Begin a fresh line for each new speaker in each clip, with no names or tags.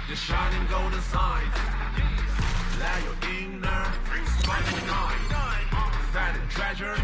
The shining golden signs. Let your inner sparkling night. That treasure.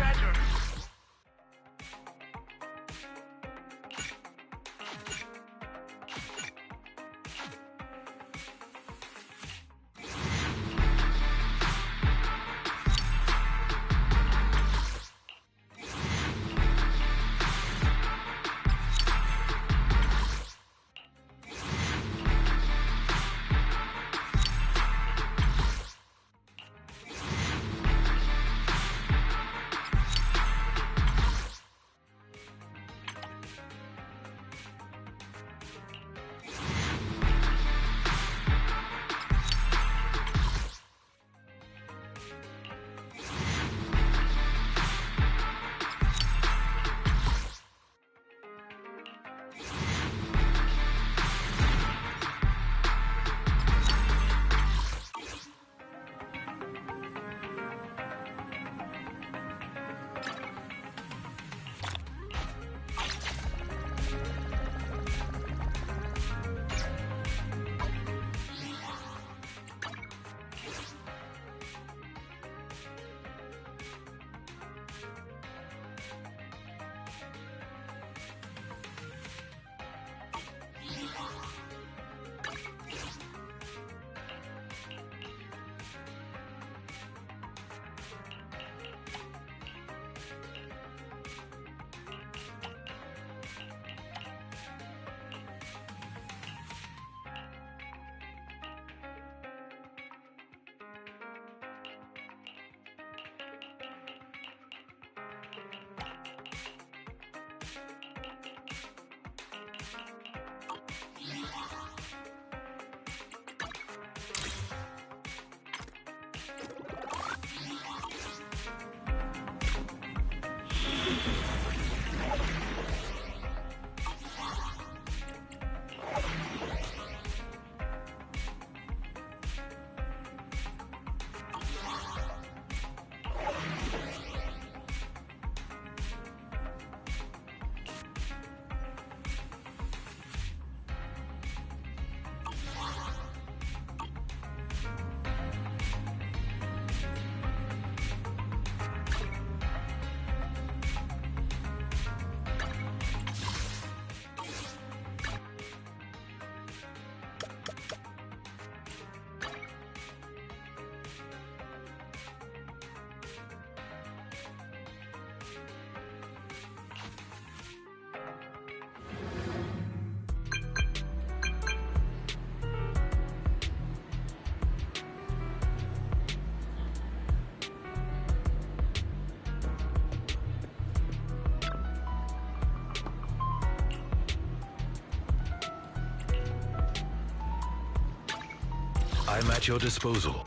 I'm at your disposal.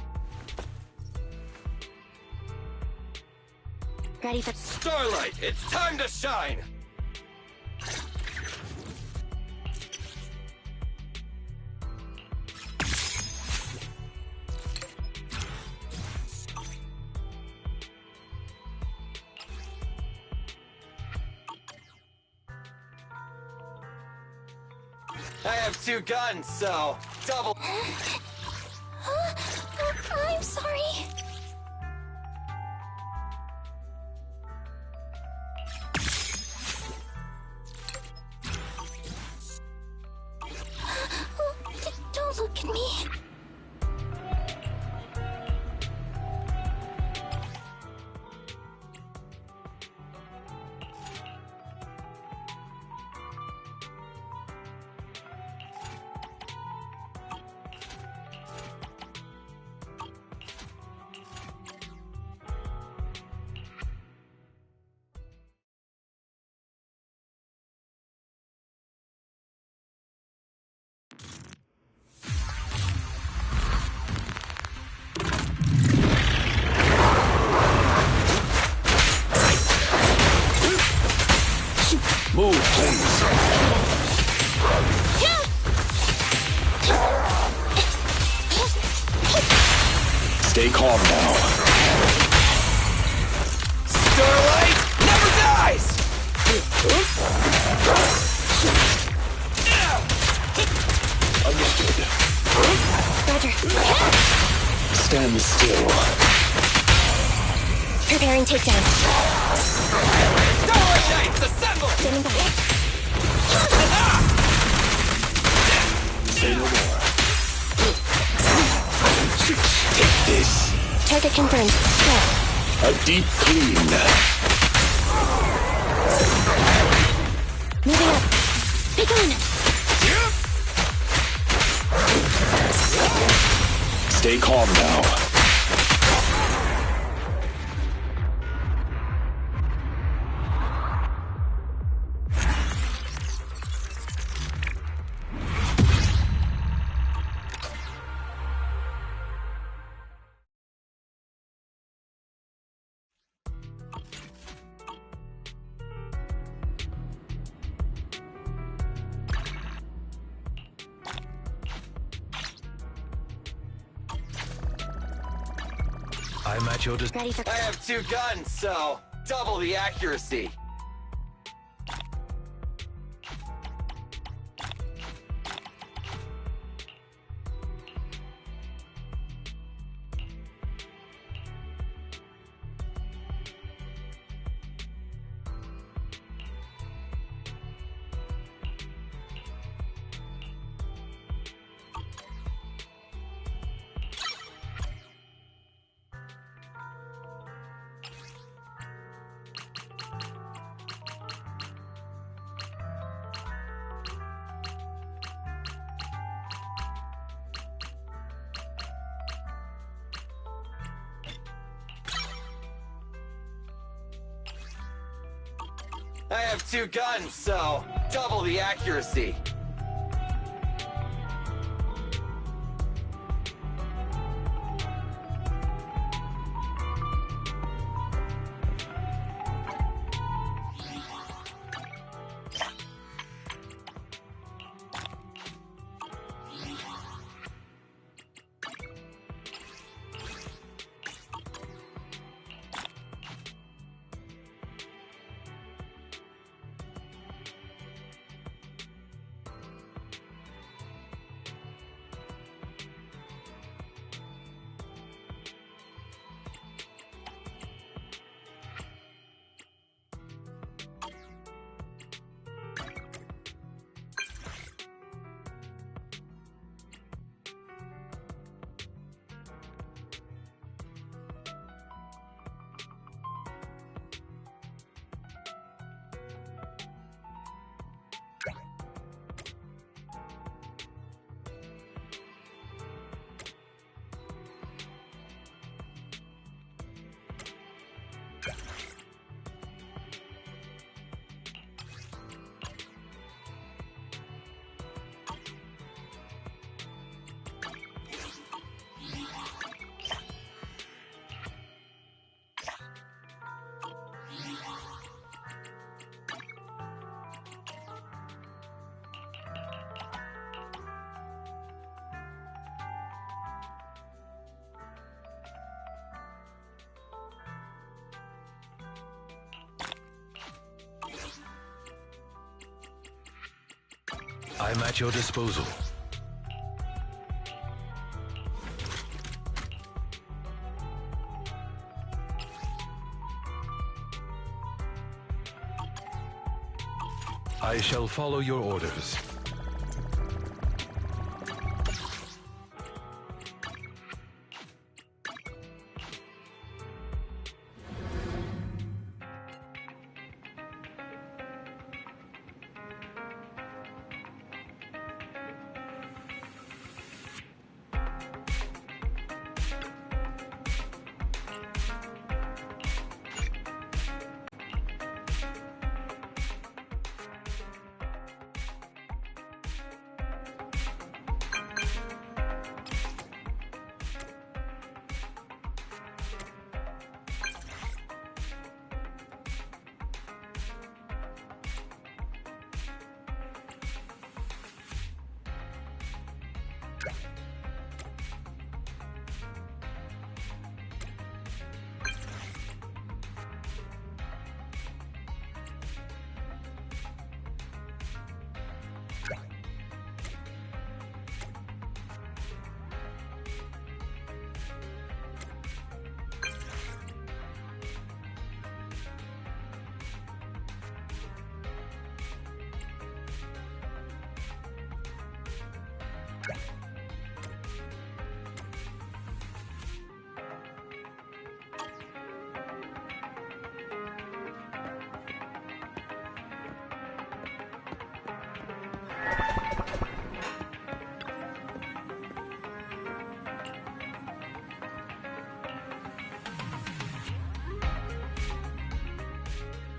Ready for
Starlight, it's time to shine! I have 2 guns, so double.
I'm sorry. Don't look at me.
Move, please. Stay calm now.
Starlight never dies!
Understood.
Roger.
Stand still.
Preparing takedown.
Starlight Knights, assemble!
Standing by.
Say no more. Take this.
Target confirmed. Go.
A deep clean.
Moving up. Pick on.
Stay calm now. I'm at your
Ready for...
I have 2 guns, so double the accuracy. I have 2 guns, so double the accuracy.
I'm at your disposal. I shall follow your orders.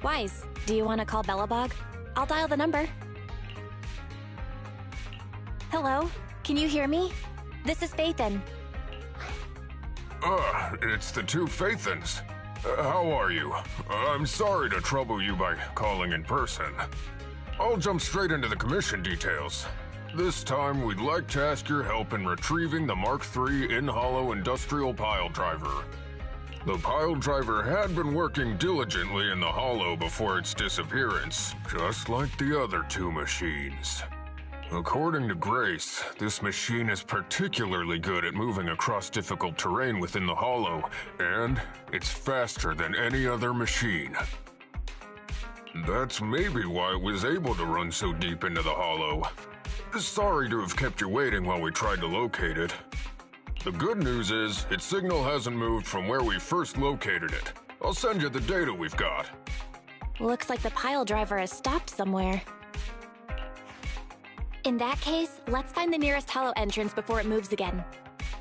Wise, do you want to call Belobog? I'll dial the number. Hello? Can you hear me? This is Faithin.
It's the two Faithins. How are you? I'm sorry to trouble you by calling in person. I'll jump straight into the commission details. This time, we'd like to ask your help in retrieving the Mark III in-hollow industrial pile driver. The pile driver had been working diligently in the hollow before its disappearance, just like the other two machines. According to Grace, this machine is particularly good at moving across difficult terrain within the hollow, and it's faster than any other machine. That's maybe why it was able to run so deep into the hollow. Sorry to have kept you waiting while we tried to locate it. The good news is, its signal hasn't moved from where we first located it. I'll send you the data we've got.
Looks like the pile driver has stopped somewhere. In that case, let's find the nearest hollow entrance before it moves again.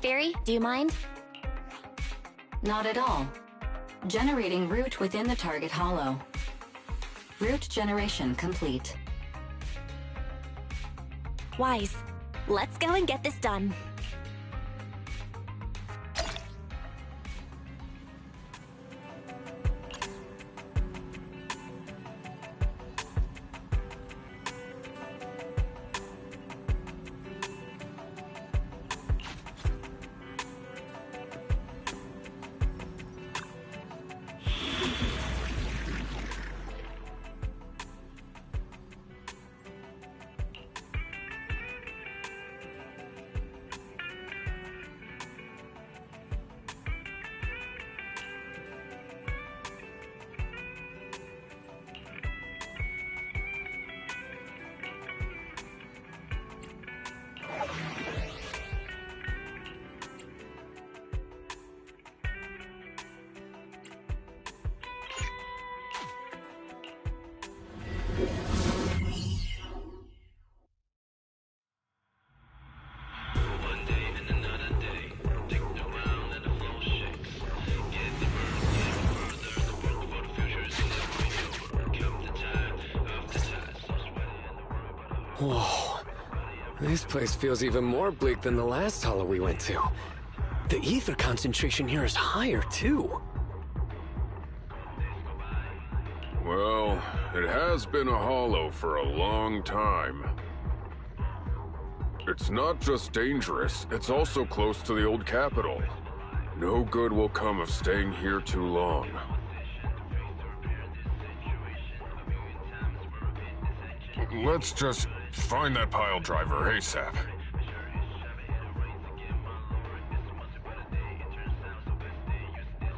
Fairy, do you mind?
Not at all. Generating route within the target hollow. Route generation complete.
Wise, let's go and get this done.
Whoa. This place feels even more bleak than the last hollow we went to. The ether concentration here is higher, too.
Well, it has been a hollow for a long time. It's not just dangerous, it's also close to the old capital. No good will come of staying here too long. Let's just find that pile driver ASAP.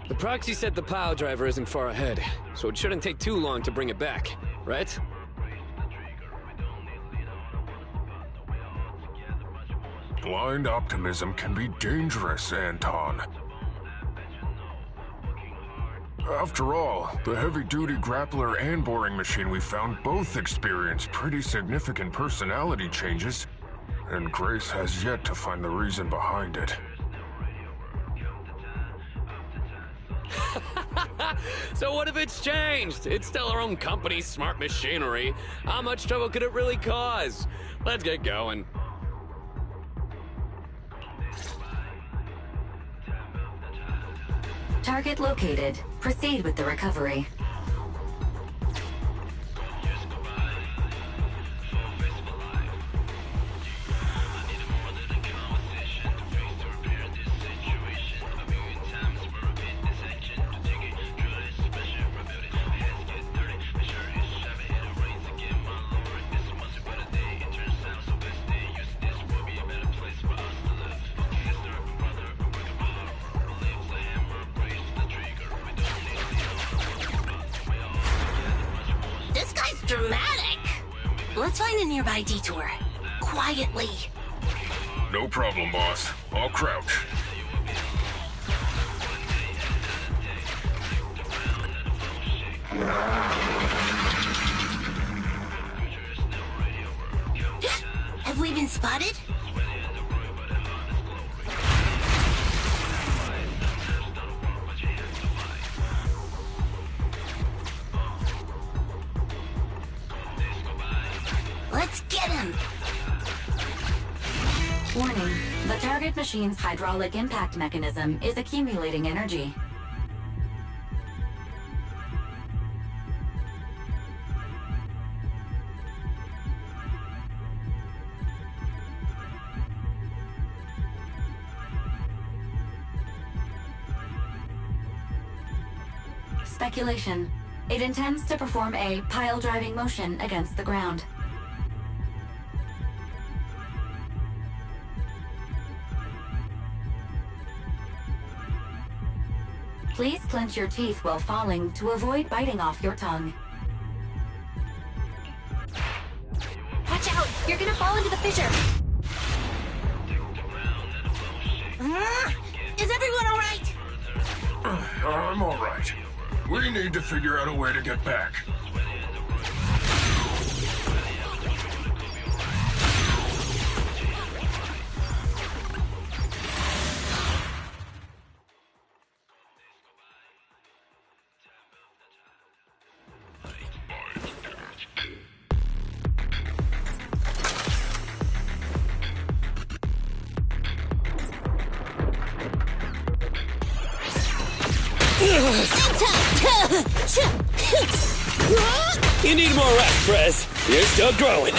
The proxy said the pile driver isn't far ahead, so it shouldn't take too long to bring it back, right?
Blind optimism can be dangerous, Anton. After all, the heavy-duty grappler and boring machine we found both experienced pretty significant personality changes, and Grace has yet to find the reason behind it.
So what if it's changed? It's still our own company's smart machinery. How much trouble could it really cause? Let's get going.
Target located. Proceed with the recovery.
Dramatic! Let's find a nearby detour. Quietly.
No problem, boss. I'll crouch.
Have we been spotted?
Get him! Warning, the target machine's hydraulic impact mechanism is accumulating energy. Speculation. It intends to perform a pile-driving motion against the ground. Please clench your teeth while falling to avoid biting off your tongue.
Watch out! You're gonna fall into the fissure!
Is everyone alright?
I'm alright. We need to figure out a way to get back.
You need more rest, Prez. You're still growing.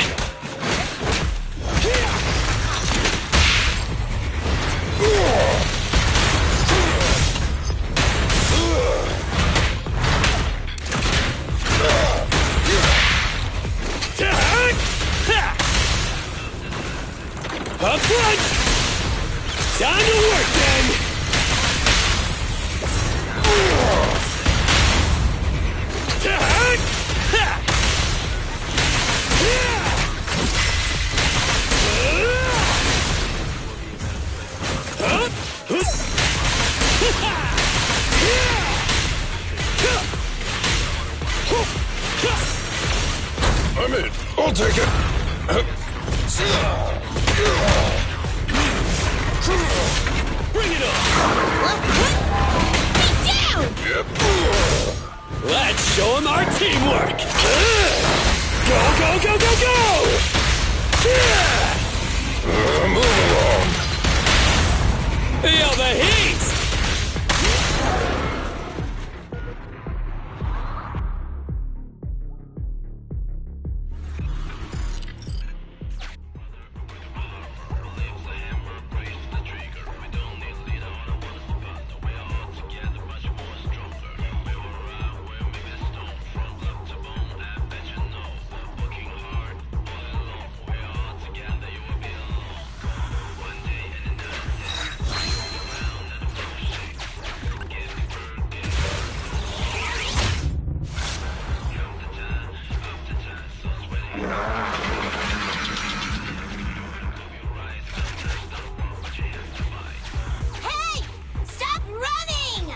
Up front! Time to work, then!
I'm in. I'll take it.
Bring it on!
Get down!
Yep.
Let's show him our teamwork! Go, go, go, go, go!
Move along.
Feel the heat!
Hey! Stop running!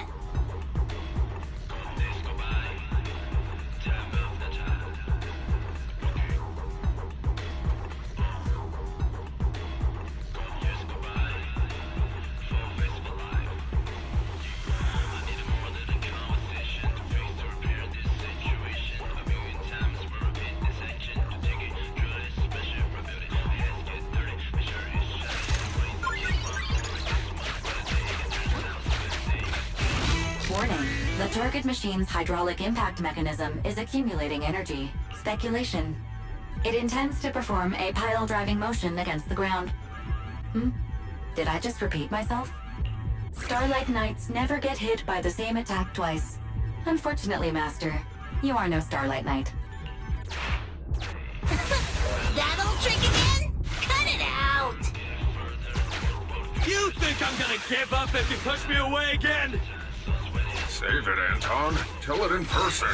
Warning, the target machine's hydraulic impact mechanism is accumulating energy. Speculation. It intends to perform a pile-driving motion against the ground. Did I just repeat myself? Starlight Knights never get hit by the same attack twice. Unfortunately, Master, you are no Starlight Knight.
That old trick again? Cut it out!
You think I'm gonna give up if you push me away again?
Save it, Anton. Tell it in person.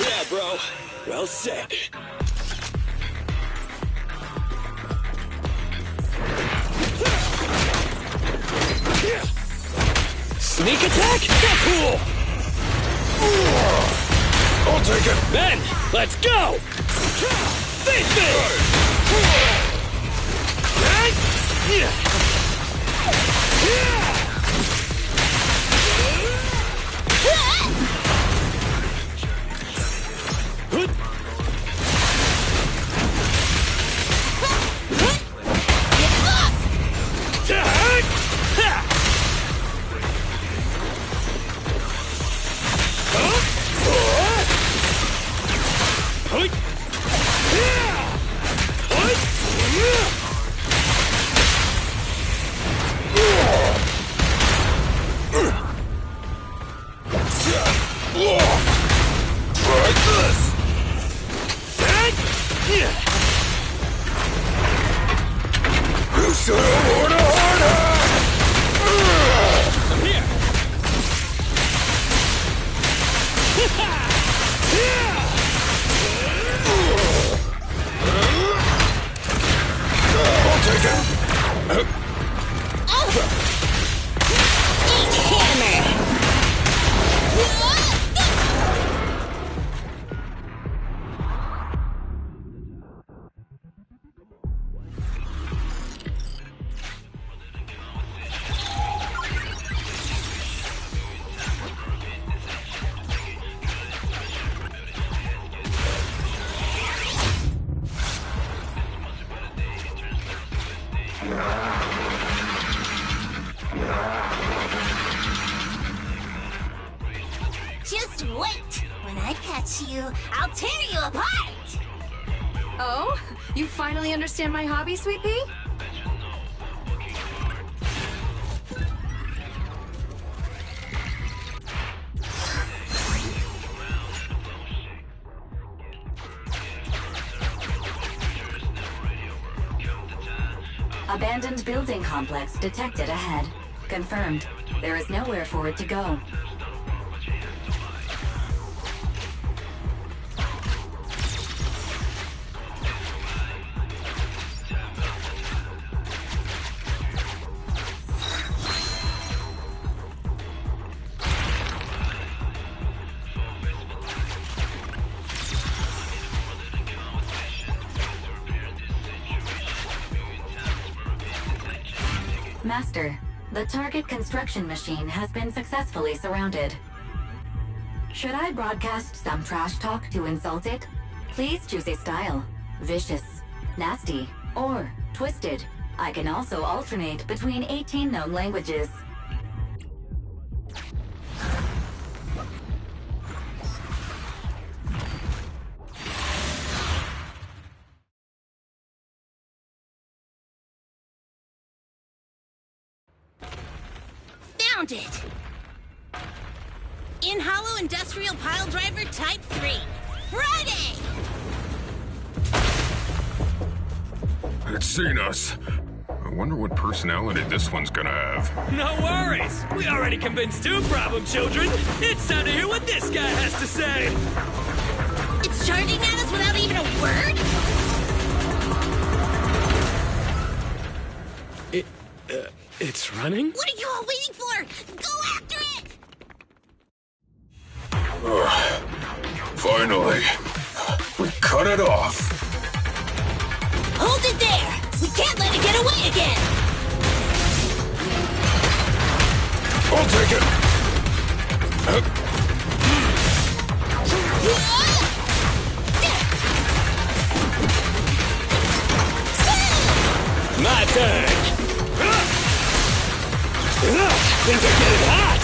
Yeah, bro. Well said. Sneak attack? Not cool!
I'll take it.
Then, let's go! Face me!
Just wait. When I catch you, I'll tear you apart.
Oh? You finally understand my hobby, Sweet Pea?
Abandoned building complex detected ahead. Confirmed. There is nowhere for it to go. Master, the target construction machine has been successfully surrounded. Should I broadcast some trash talk to insult it? Please choose a style. Vicious, nasty, or twisted. I can also alternate between 18 known languages.
Found it! In Hollow Industrial Pile Driver Type 3. Friday!
It's seen us. I wonder what personality this one's gonna have.
No worries! We already convinced two problem children! It's time to hear what this guy has to say!
It's charging at us without even a word?
It's running?
What are you all waiting for? Go after it!
Finally. We cut it off.
Hold it there! We can't let it get away again!
I'll take it.
My turn! Things are getting hot!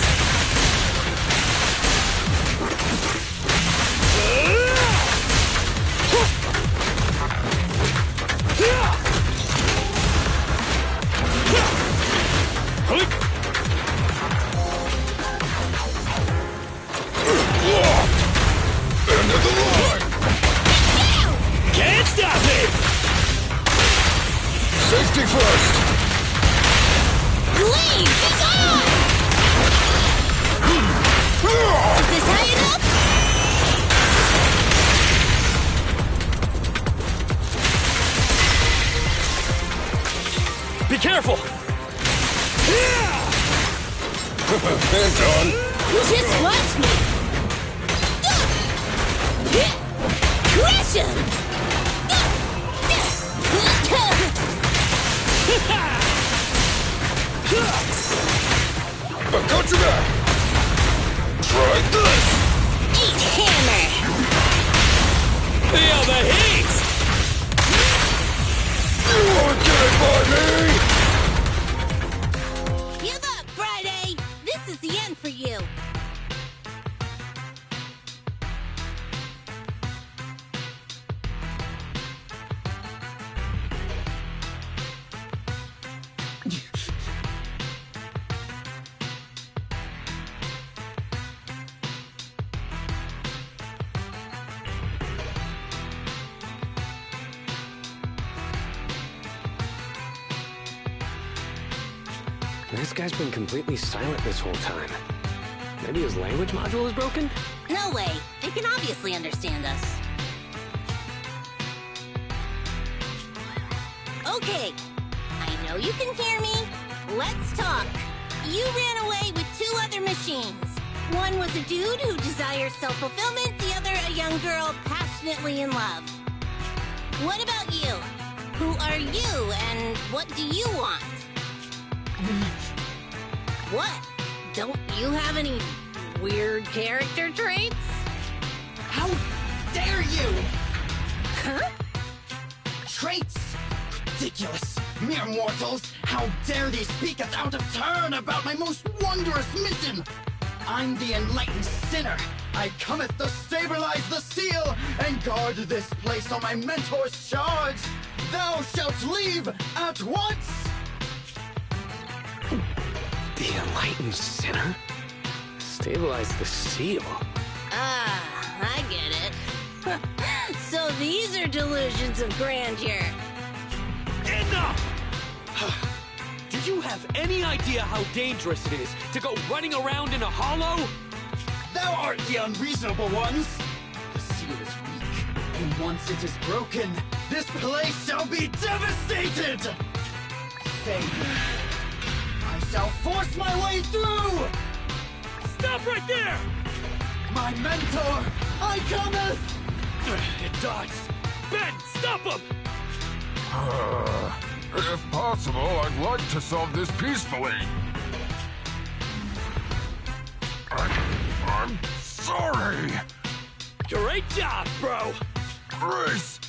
End of the line.
Can't stop me!
Safety first.
Leave! Be gone! Is this high enough?
Be careful!
Can't done?
Just watch me! Crush him!
I got your back! Try this!
Eat hammer!
Feel the heat!
You won't get it by me!
Give up, Friday! This is the end for you!
This guy's been completely silent this whole time. Maybe his language module is broken?
No way! They can obviously understand us. Okay, I know you can hear me. Let's talk. You ran away with 2 other machines. One was a dude who desires self-fulfillment, the other a young girl passionately in love. What about you? Who are you, and what do you want? What? Don't you have any weird character traits?
How dare you!
Huh?
Traits? Ridiculous! Mere mortals! How dare they speak us out of turn about my most wondrous mission! I'm the enlightened sinner! I cometh to stabilize the seal and guard this place on my mentor's charge! Thou shalt leave at once!
The enlightened sinner? Stabilize the seal.
Ah, I get it. So these are delusions of grandeur.
Enough! Do you have any idea how dangerous it is to go running around in a hollow?
Thou art the unreasonable ones! The seal is weak, and once it is broken, this place shall be devastated! Say, I shall force my way through!
Stop right there!
My mentor, I cometh!
It dodged. Ben, stop him!
If possible, I'd like to solve this peacefully. I'm sorry.
Great job, bro!
Grace,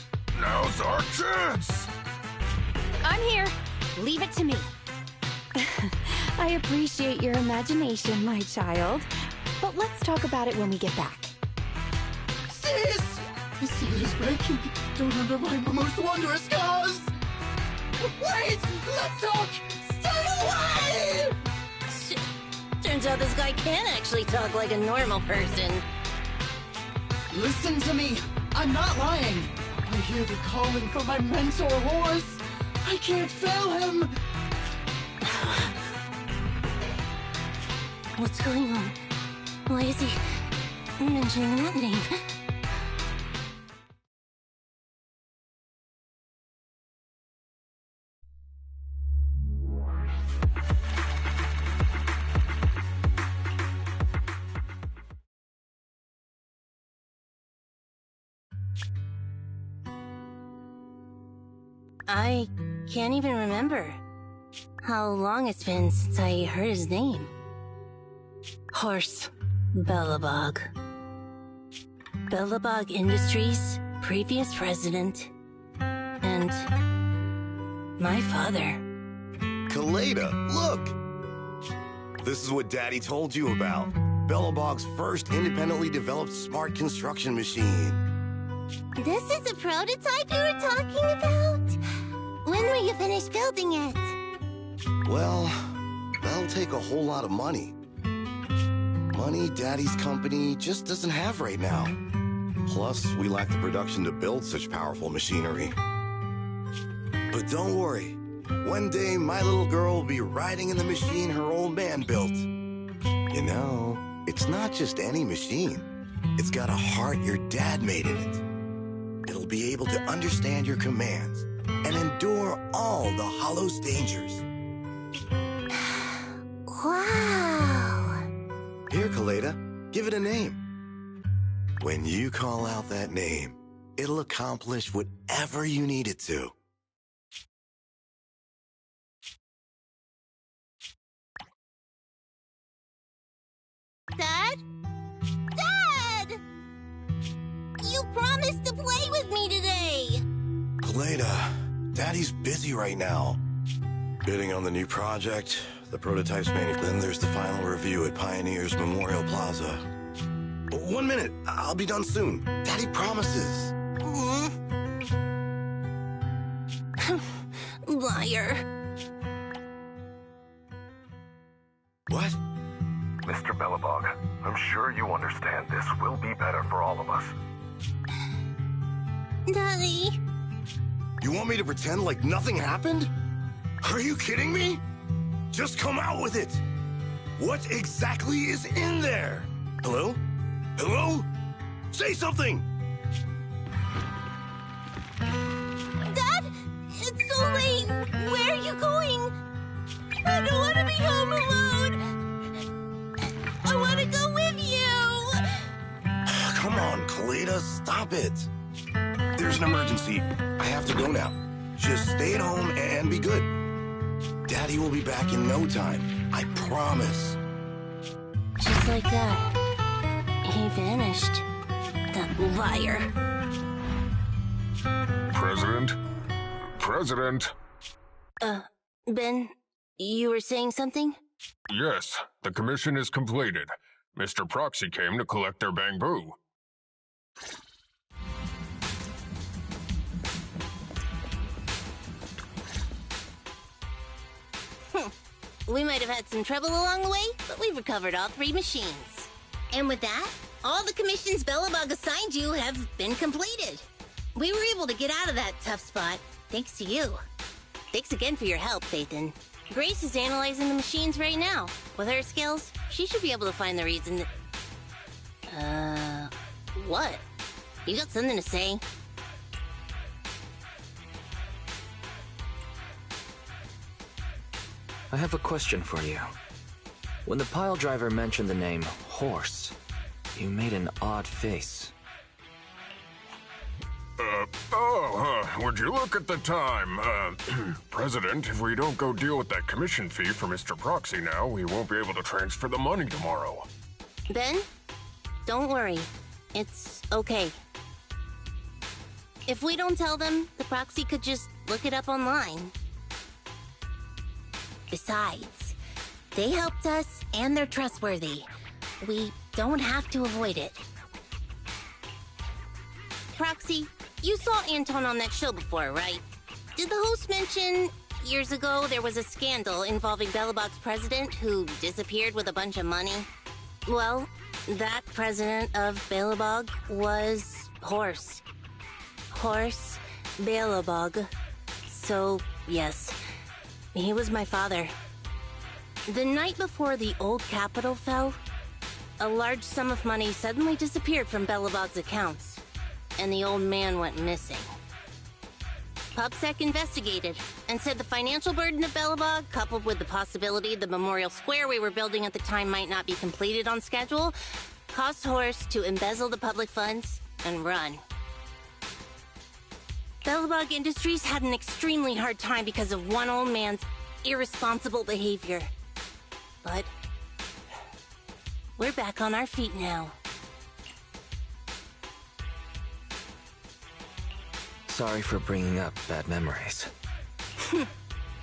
now's our chance.
I'm here. Leave it to me. I appreciate your imagination, my child. But let's talk about it when we get back.
Cease! The seal is breaking. Don't undermine my most wondrous cause! Wait! Let's talk! Stay away!
Turns out this guy can actually talk like a normal person.
Listen to me! I'm not lying! I hear the calling from my mentor horse! I can't fail him!
What's going on? Why is he mentioning that name? I can't even remember how long it's been since I heard his name. Khors Belobog. Belobog Industries, previous president, and my father.
Kaleda, look! This is what Daddy told you about. Belobog's first independently developed smart construction machine.
This is the prototype you were talking about? When will you finish building it?
Well, that'll take a whole lot of money. Money Daddy's company just doesn't have right now. Plus, we lack the production to build such powerful machinery. But don't worry. One day, my little girl will be riding in the machine her old man built. You know, it's not just any machine. It's got a heart your dad made in it. It'll be able to understand your commands and endure all the Hollow's dangers.
Wow.
Kaleda. Give it a name. When you call out that name, it'll accomplish whatever you need it to.
Dad? Dad! You promised to play with me today!
Kaleda, Daddy's busy right now. Bidding on the new project, the prototype's then there's the final review at Pioneer's Memorial Plaza. 1 minute, I'll be done soon. Daddy promises.
Liar.
What?
Mr. Belobog, I'm sure you understand this will be better for all of us.
Daddy.
You want me to pretend like nothing happened? Are you kidding me? Just come out with it. What exactly is in there? Hello? Hello? Say something!
Dad? It's so late. Where are you going? I don't want to be home alone. I want to go with you.
Come on, Kaleda, stop it. There's an emergency. I have to go now. Just stay at home and be good. Daddy will be back in no time. I promise.
Just like that. He vanished. That liar.
President? President?
Ben, you were saying something?
Yes, the commission is completed. Mr. Proxy came to collect their bamboo.
We might have had some trouble along the way, but we've recovered all 3 machines. And with that, all the commissions Belobog assigned you have been completed. We were able to get out of that tough spot, thanks to you. Thanks again for your help, Phaethon. Grace is analyzing the machines right now. With her skills, she should be able to find the reason that... what? You got something to say?
I have a question for you. When the pile driver mentioned the name Horse, you made an odd face.
Would you look at the time? President, if we don't go deal with that commission fee for Mr. Proxy now, we won't be able to transfer the money tomorrow.
Ben, don't worry. It's okay. If we don't tell them, the proxy could just look it up online. Besides, they helped us and they're trustworthy. We don't have to avoid it. Proxy, you saw Anton on that show before, right? Did the host mention years ago there was a scandal involving Belobog's president who disappeared with a bunch of money? Well, that president of Belobog was Khors. Khors Belobog. So, yes, he was my father. The night before the old capital fell, a large sum of money suddenly disappeared from Belobog's accounts, and the old man went missing. PubSec investigated and said the financial burden of Belobog, coupled with the possibility the memorial square we were building at the time might not be completed on schedule, caused Khors to embezzle the public funds and run. Belobog Industries had an extremely hard time because of one old man's irresponsible behavior. But we're back on our feet now.
Sorry for bringing up bad memories.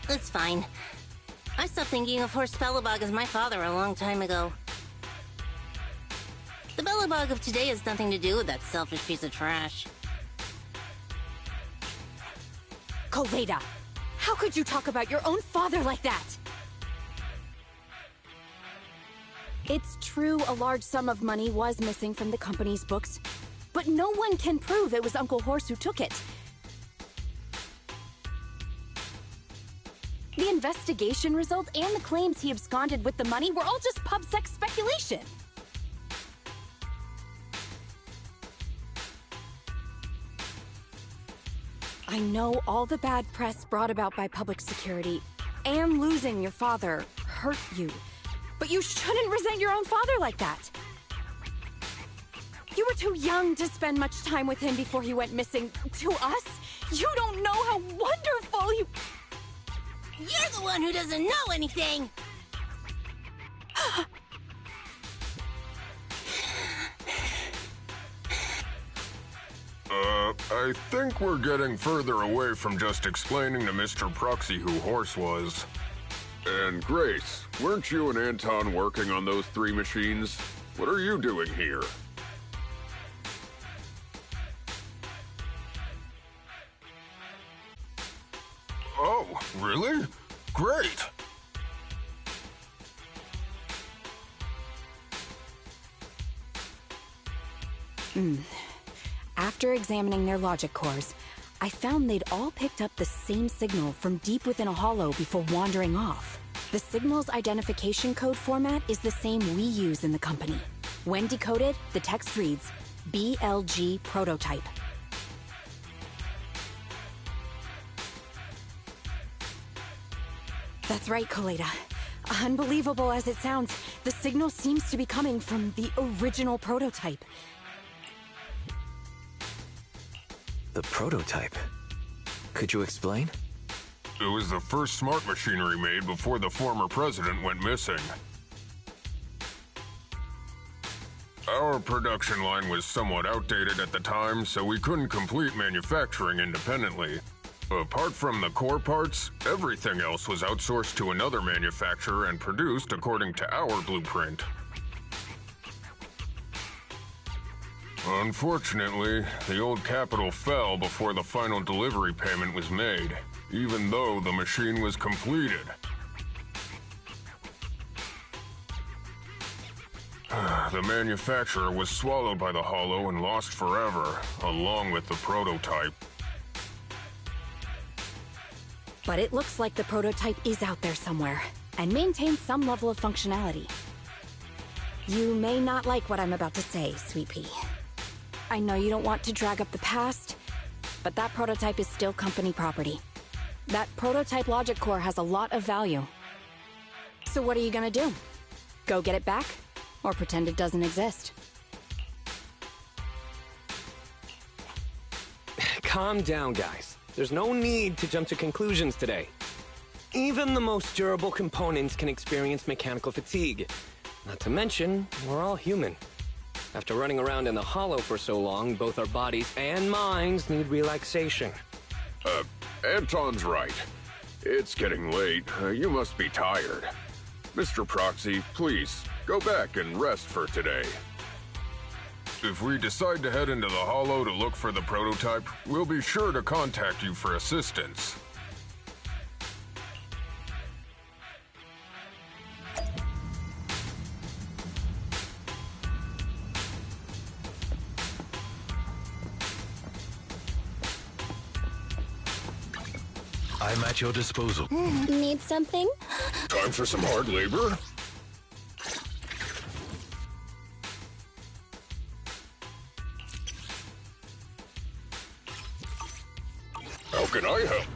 It's fine. I stopped thinking of Khors Belobog as my father a long time ago. The Belobog of today has nothing to do with that selfish piece of trash.
Kaleda, how could you talk about your own father like that? It's true a large sum of money was missing from the company's books, but no one can prove it was Uncle Khors who took it. The investigation result and the claims he absconded with the money were all just PubSec speculation. I know all the bad press brought about by public security and losing your father hurt you. But you shouldn't resent your own father like that. You were too young to spend much time with him before he went missing. To us, you don't know how wonderful you...
You're the one who doesn't know anything!
I think we're getting further away from just explaining to Mr. Proxy who Horse was.
And Grace, weren't you and Anton working on those 3 machines? What are you doing here?
Oh, really? Great!
After examining their logic cores, I found they'd all picked up the same signal from deep within a hollow before wandering off. The signal's identification code format is the same we use in the company. When decoded, the text reads, BLG prototype. That's right, Koleda. Unbelievable as it sounds, the signal seems to be coming from the original prototype.
The prototype? Could you explain?
It was the first smart machinery made before the former president went missing. Our production line was somewhat outdated at the time, so we couldn't complete manufacturing independently. Apart from the core parts, everything else was outsourced to another manufacturer and produced according to our blueprint. Unfortunately, the old capital fell before the final delivery payment was made, even though the machine was completed. The manufacturer was swallowed by the hollow and lost forever, along with the prototype.
But it looks like the prototype is out there somewhere, and maintains some level of functionality. You may not like what I'm about to say, Sweet Pea. I know you don't want to drag up the past, but that prototype is still company property. That prototype logic core has a lot of value. So what are you gonna do? Go get it back? Or pretend it doesn't exist?
Calm down, guys. There's no need to jump to conclusions today. Even the most durable components can experience mechanical fatigue. Not to mention, we're all human. After running around in the hollow for so long, both our bodies and minds need relaxation.
Anton's right. It's getting late. You must be tired. Mr. Proxy, please, go back and rest for today.
If we decide to head into the hollow to look for the prototype, we'll be sure to contact you for assistance.
I'm at your disposal.
Need something?
Time for some hard labor? How can I help?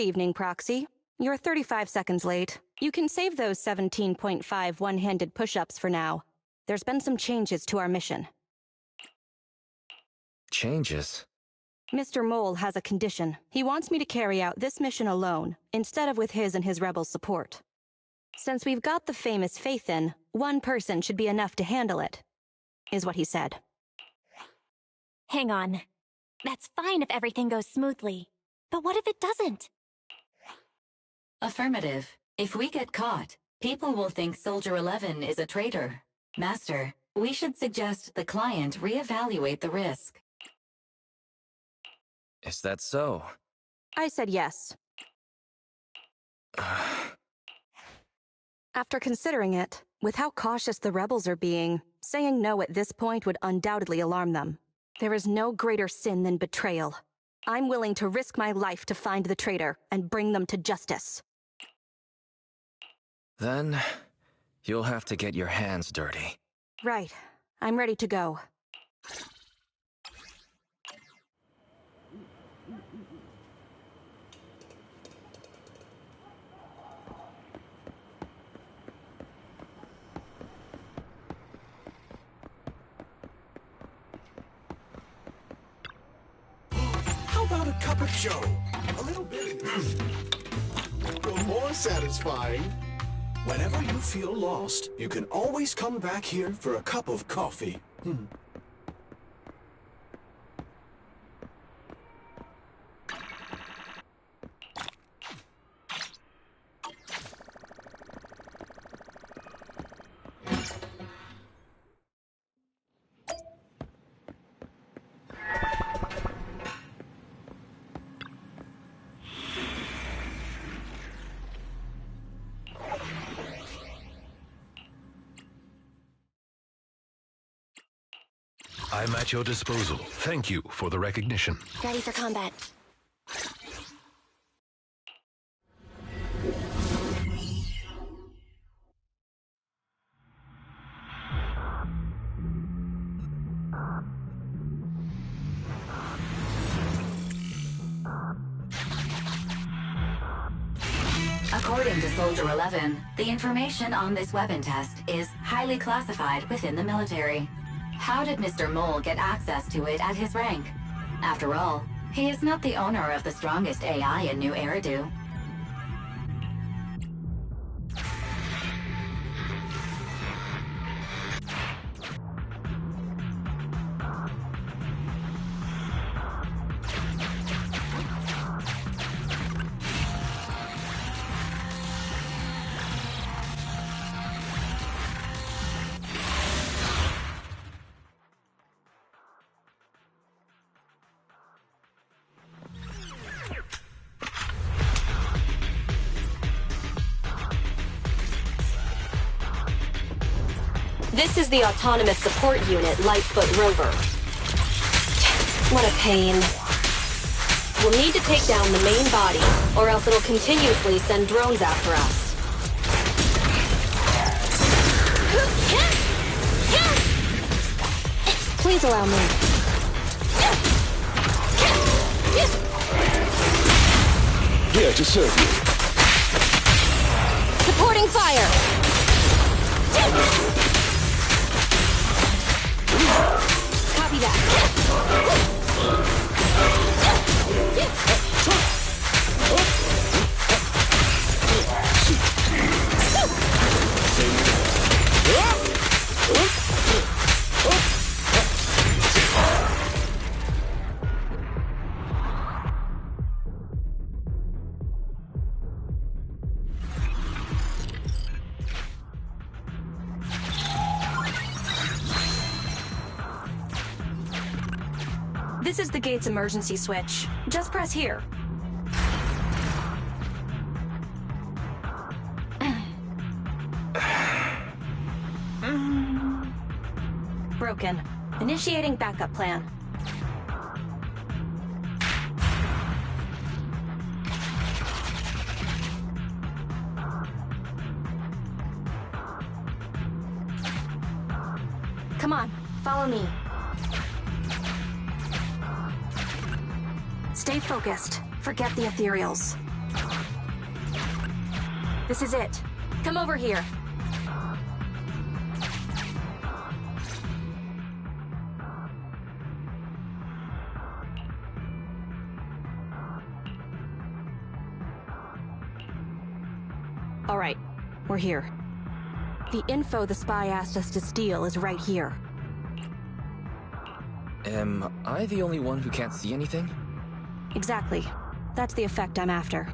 Good evening, Proxy. You're 35 seconds late. You can save those 17.5 one-handed push-ups for now. There's been some changes to our mission.
Changes?
Mr. Mole has a condition. He wants me to carry out this mission alone, instead of with his and his rebel support. Since we've got the famous Phaethon, one person should be enough to handle it, is what he said.
Hang on. That's fine if everything goes smoothly. But what if it doesn't?
Affirmative. If we get caught, people will think Soldier 11 is a traitor. Master, we should suggest the client reevaluate the risk.
Is that so?
I said yes. After considering it, with how cautious the rebels are being, saying no at this point would undoubtedly alarm them. There is no greater sin than betrayal. I'm willing to risk my life to find the traitor and bring them to justice.
Then, you'll have to get your hands dirty.
Right. I'm ready to go.
How about a cup of joe? A little bit more satisfying. Whenever you feel lost, you can always come back here for a cup of coffee.
I'm at your disposal. Thank you for the recognition.
Ready for combat.
According to Soldier 11, the information on this weapon test is highly classified within the military. How did Mr. Mole get access to it at his rank? After all, he is not the owner of the strongest AI in New Eridu.
This is the Autonomous Support Unit, Lightfoot Rover. What a pain. We'll need to take down the main body, or else it'll continuously send drones after us. Please allow me.
Here to serve you.
Supporting fire! Copy that.
This is the gate's emergency switch. Just press here. Broken. Initiating backup plan. Come on, follow me. Stay focused. Forget the ethereals. This is it. Come over here. All right, we're here. The info the spy asked us to steal is right here.
Am I the only one who can't see anything?
Exactly. That's the effect I'm after.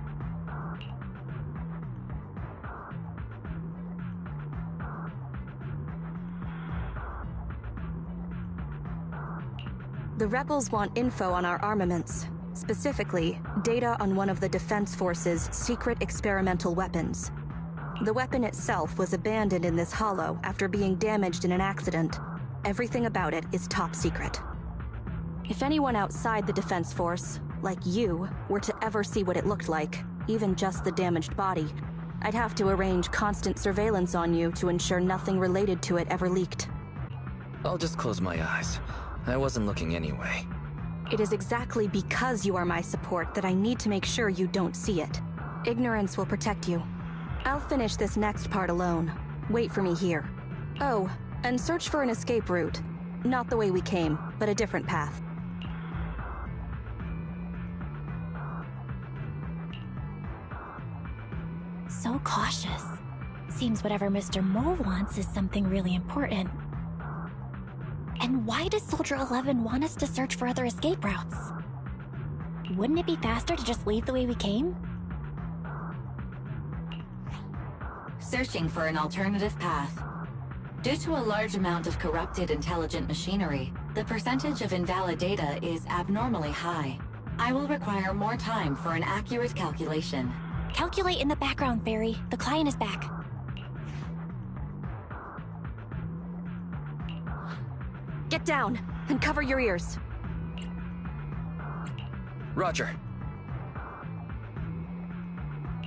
The rebels want info on our armaments. Specifically, data on one of the Defense Force's secret experimental weapons. The weapon itself was abandoned in this hollow after being damaged in an accident. Everything about it is top secret. If anyone outside the Defense Force, like you, were to ever see what it looked like, even just the damaged body, I'd have to arrange constant surveillance on you to ensure nothing related to it ever leaked.
I'll just close my eyes. I wasn't looking anyway.
It is exactly because you are my support that I need to make sure you don't see it. Ignorance will protect you. I'll finish this next part alone. Wait for me here. Oh, and search for an escape route. Not the way we came, but a different path.
So cautious. Seems whatever Mr. Mole wants is something really important. And why does Soldier 11 want us to search for other escape routes? Wouldn't it be faster to just leave the way we came?
Searching for an alternative path. Due to a large amount of corrupted intelligent machinery, the percentage of invalid data is abnormally high. I will require more time for an accurate calculation.
Calculate in the background, Fairy. The client is back.
Get down, and cover your ears.
Roger.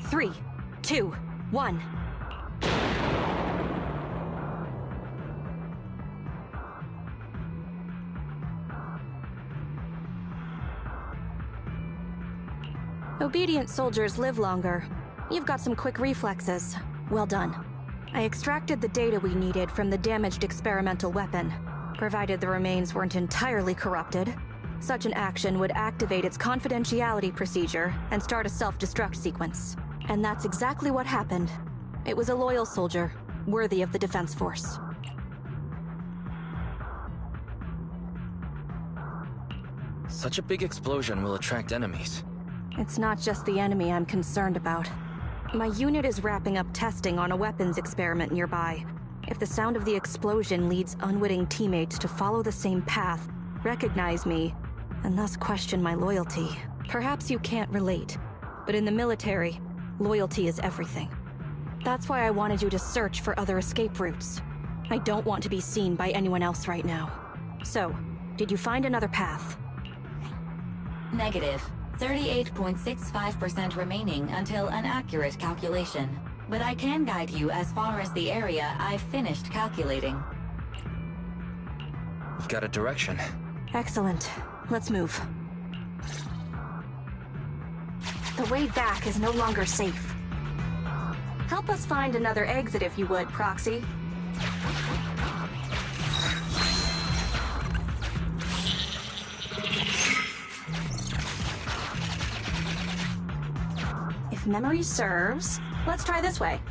3, 2, 1. Obedient soldiers live longer. You've got some quick reflexes. Well done. I extracted the data we needed from the damaged experimental weapon. Provided the remains weren't entirely corrupted, such an action would activate its confidentiality procedure and start a self-destruct sequence. And that's exactly what happened. It was a loyal soldier, worthy of the Defense Force.
Such a big explosion will attract enemies.
It's not just the enemy I'm concerned about. My unit is wrapping up testing on a weapons experiment nearby. If the sound of the explosion leads unwitting teammates to follow the same path, recognize me, and thus question my loyalty. Perhaps you can't relate, but in the military, loyalty is everything. That's why I wanted you to search for other escape routes. I don't want to be seen by anyone else right now. So, did you find another path?
Negative. 38.65% remaining until an accurate calculation. But I can guide you as far as the area I've finished calculating.
We've got a direction.
Excellent. Let's move. The way back is no longer safe. Help us find another exit if you would, Proxy. If memory serves, let's try this way.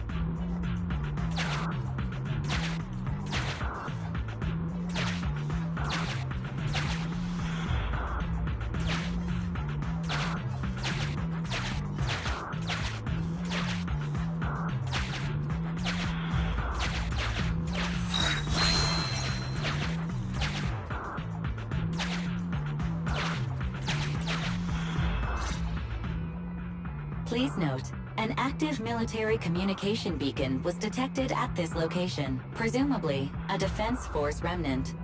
Please note, an active military communication beacon was detected at this location, presumably a Defense Force remnant.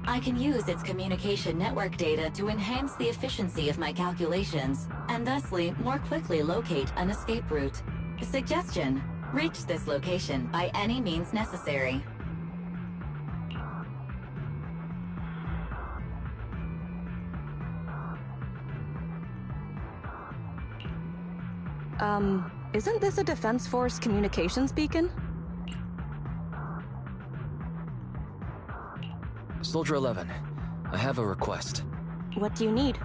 I can use its communication network data to enhance the efficiency of my calculations, and thusly more quickly locate an escape route. Suggestion: reach this location by any means necessary.
Isn't this a Defense Force communications beacon?
Soldier 11, I have a request.
What do you need?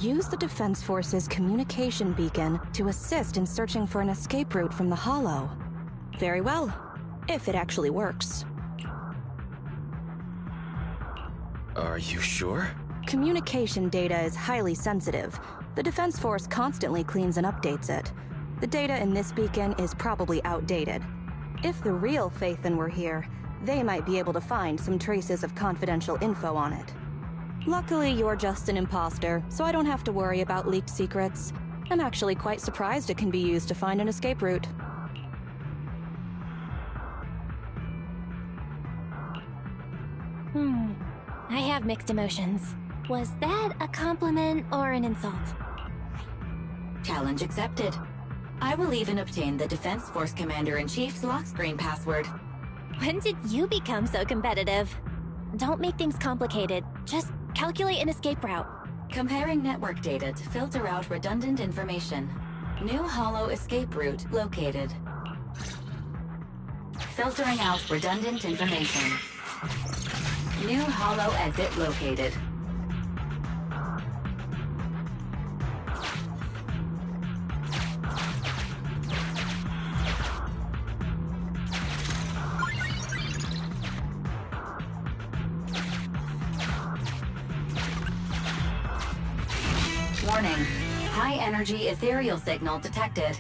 Use the Defense Force's communication beacon to assist in searching for an escape route from the Hollow. Very well, if it actually works.
Are you sure?
Communication data is highly sensitive. The Defense Force constantly cleans and updates it. The data in this beacon is probably outdated. If the real Phaethon were here, they might be able to find some traces of confidential info on it. Luckily, you're just an imposter, so I don't have to worry about leaked secrets. I'm actually quite surprised it can be used to find an escape route.
I have mixed emotions. Was that a compliment or an insult?
Challenge accepted. I will even obtain the Defense Force Commander-in-Chief's lock screen password.
When did you become so competitive? Don't make things complicated. Just calculate an escape route.
Comparing network data to filter out redundant information. New Hollow escape route located. Filtering out redundant information. New Hollow exit located. Warning. High energy ethereal signal detected.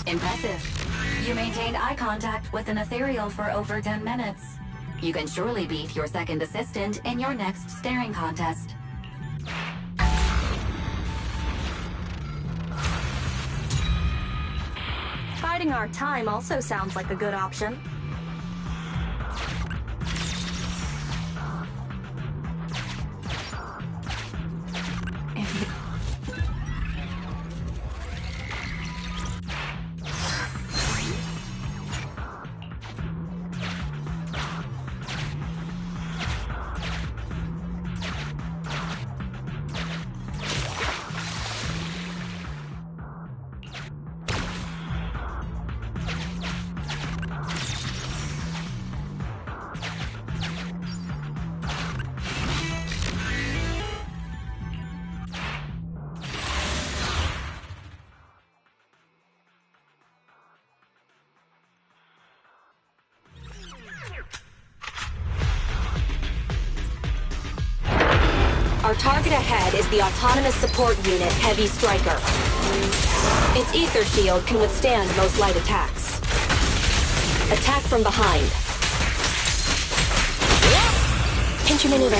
Impressive. You maintained eye contact with an ethereal for over 10 minutes. You can surely beat your second assistant in your next staring contest.
Biding our time also sounds like a good option.
Our target ahead is the Autonomous Support Unit Heavy Striker. Its ether shield can withstand most light attacks. Attack from behind. Pinch your maneuver.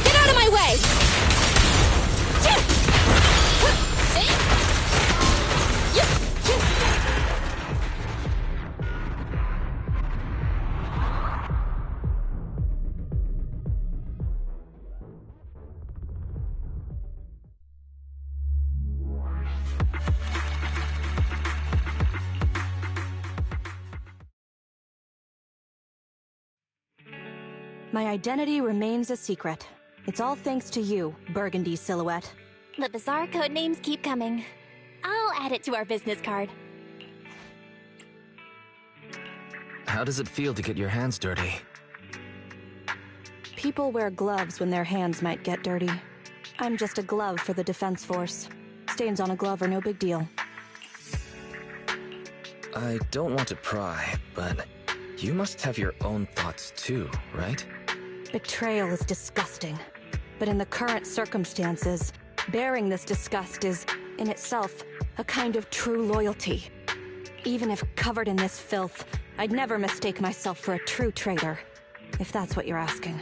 Get out of my way!
My identity remains a secret. It's all thanks to you, Burgundy Silhouette.
The bizarre code names keep coming. I'll add it to our business card.
How does it feel to get your hands dirty?
People wear gloves when their hands might get dirty. I'm just a glove for the Defense Force. Stains on a glove are no big deal.
I don't want to pry, but you must have your own thoughts too, right?
Betrayal is disgusting. But in the current circumstances, bearing this disgust is, in itself, a kind of true loyalty. Even if covered in this filth, I'd never mistake myself for a true traitor, if that's what you're asking.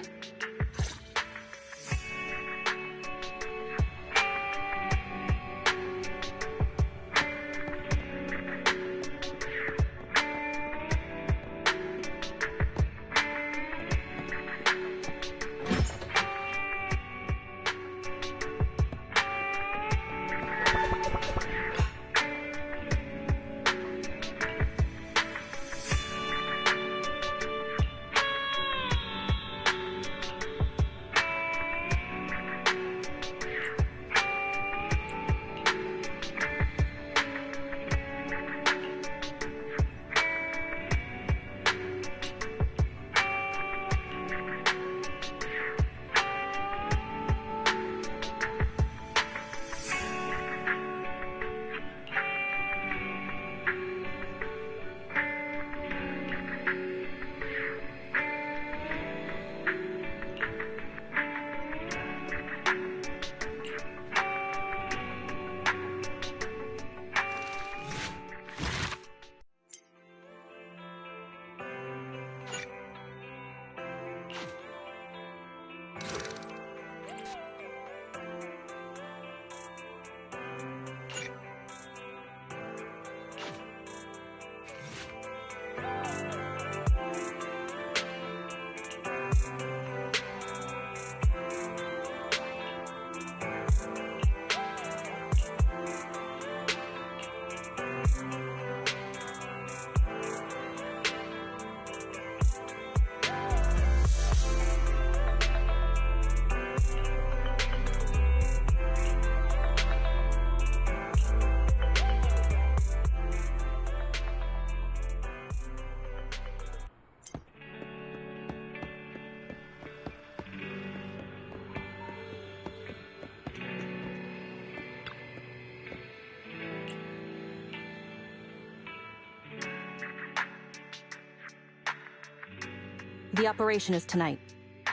The operation is tonight.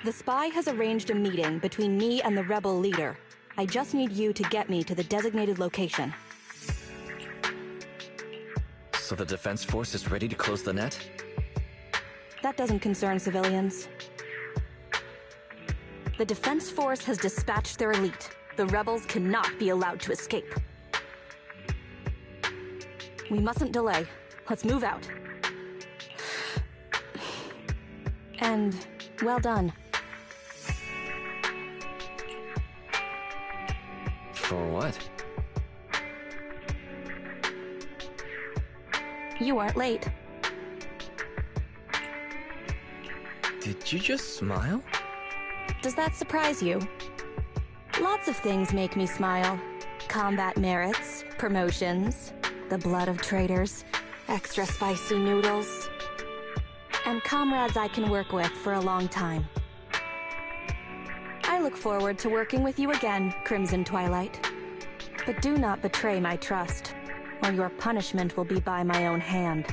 The spy has arranged a meeting between me and the rebel leader. I just need you to get me to the designated location.
So the Defense Force is ready to close the net?
That doesn't concern civilians. The Defense Force has dispatched their elite. The rebels cannot be allowed to escape. We mustn't delay. Let's move out. And well done.
For what?
You weren't late.
Did you just smile?
Does that surprise you? Lots of things make me smile. Combat merits, promotions, the blood of traitors, extra spicy noodles, and comrades I can work with for a long time. I look forward to working with you again, Crimson Twilight. But do not betray my trust, or your punishment will be by my own hand.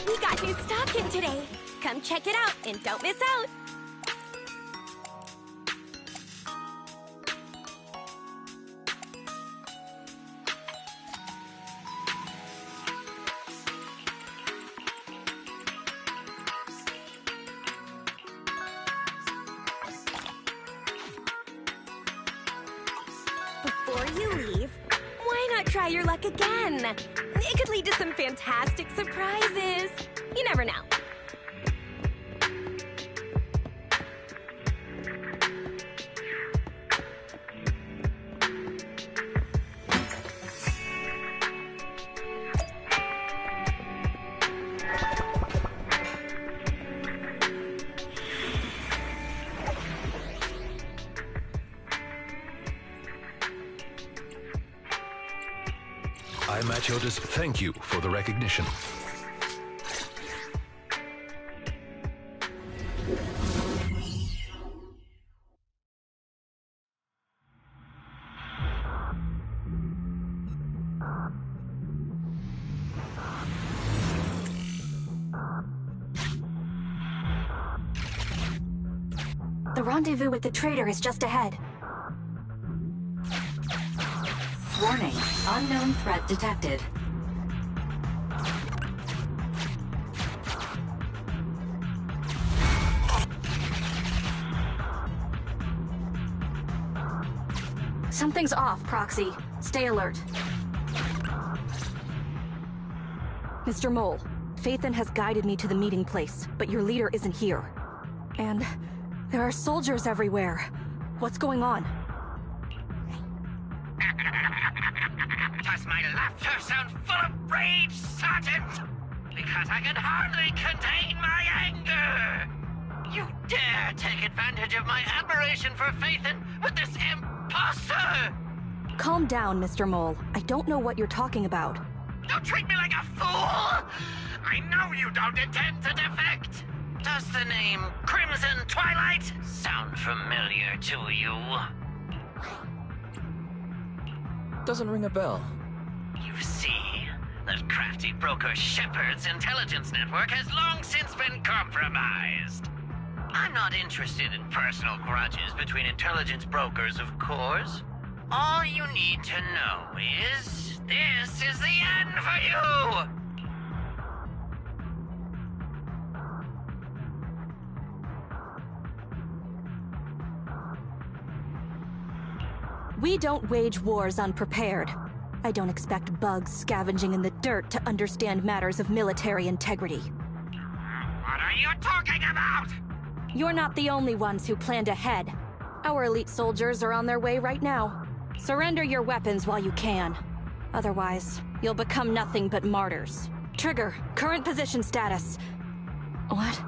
We got new stock in today. Come check it out and don't miss out. Before you leave, why not try your luck again? It could lead to some fantastic surprises. You never know.
I'm at your Thank you for the recognition.
The rendezvous with the traitor is just ahead.
Warning, unknown threat detected.
Something's off, Proxy. Stay alert. Mr. Mole, Phaethon has guided me to the meeting place, but your leader isn't here. And there are soldiers everywhere. What's going on?
Does my laughter sound full of rage, Sergeant? Because I can hardly contain my anger! You dare take advantage of my admiration for Phaethon with this imposter!
Calm down, Mr. Mole. I don't know what you're talking about.
Don't treat me like a fool! I know you don't intend to defect! Does the name Crimson Twilight sound familiar to you?
Doesn't ring a bell.
You see, that crafty broker Shepard's intelligence network has long since been compromised. I'm not interested in personal grudges between intelligence brokers, of course. All you need to know is, this is the end for you!
We don't wage wars unprepared. I don't expect bugs scavenging in the dirt to understand matters of military integrity.
What are you talking about?
You're not the only ones who planned ahead. Our elite soldiers are on their way right now. Surrender your weapons while you can. Otherwise, you'll become nothing but martyrs. Trigger, current position status. What?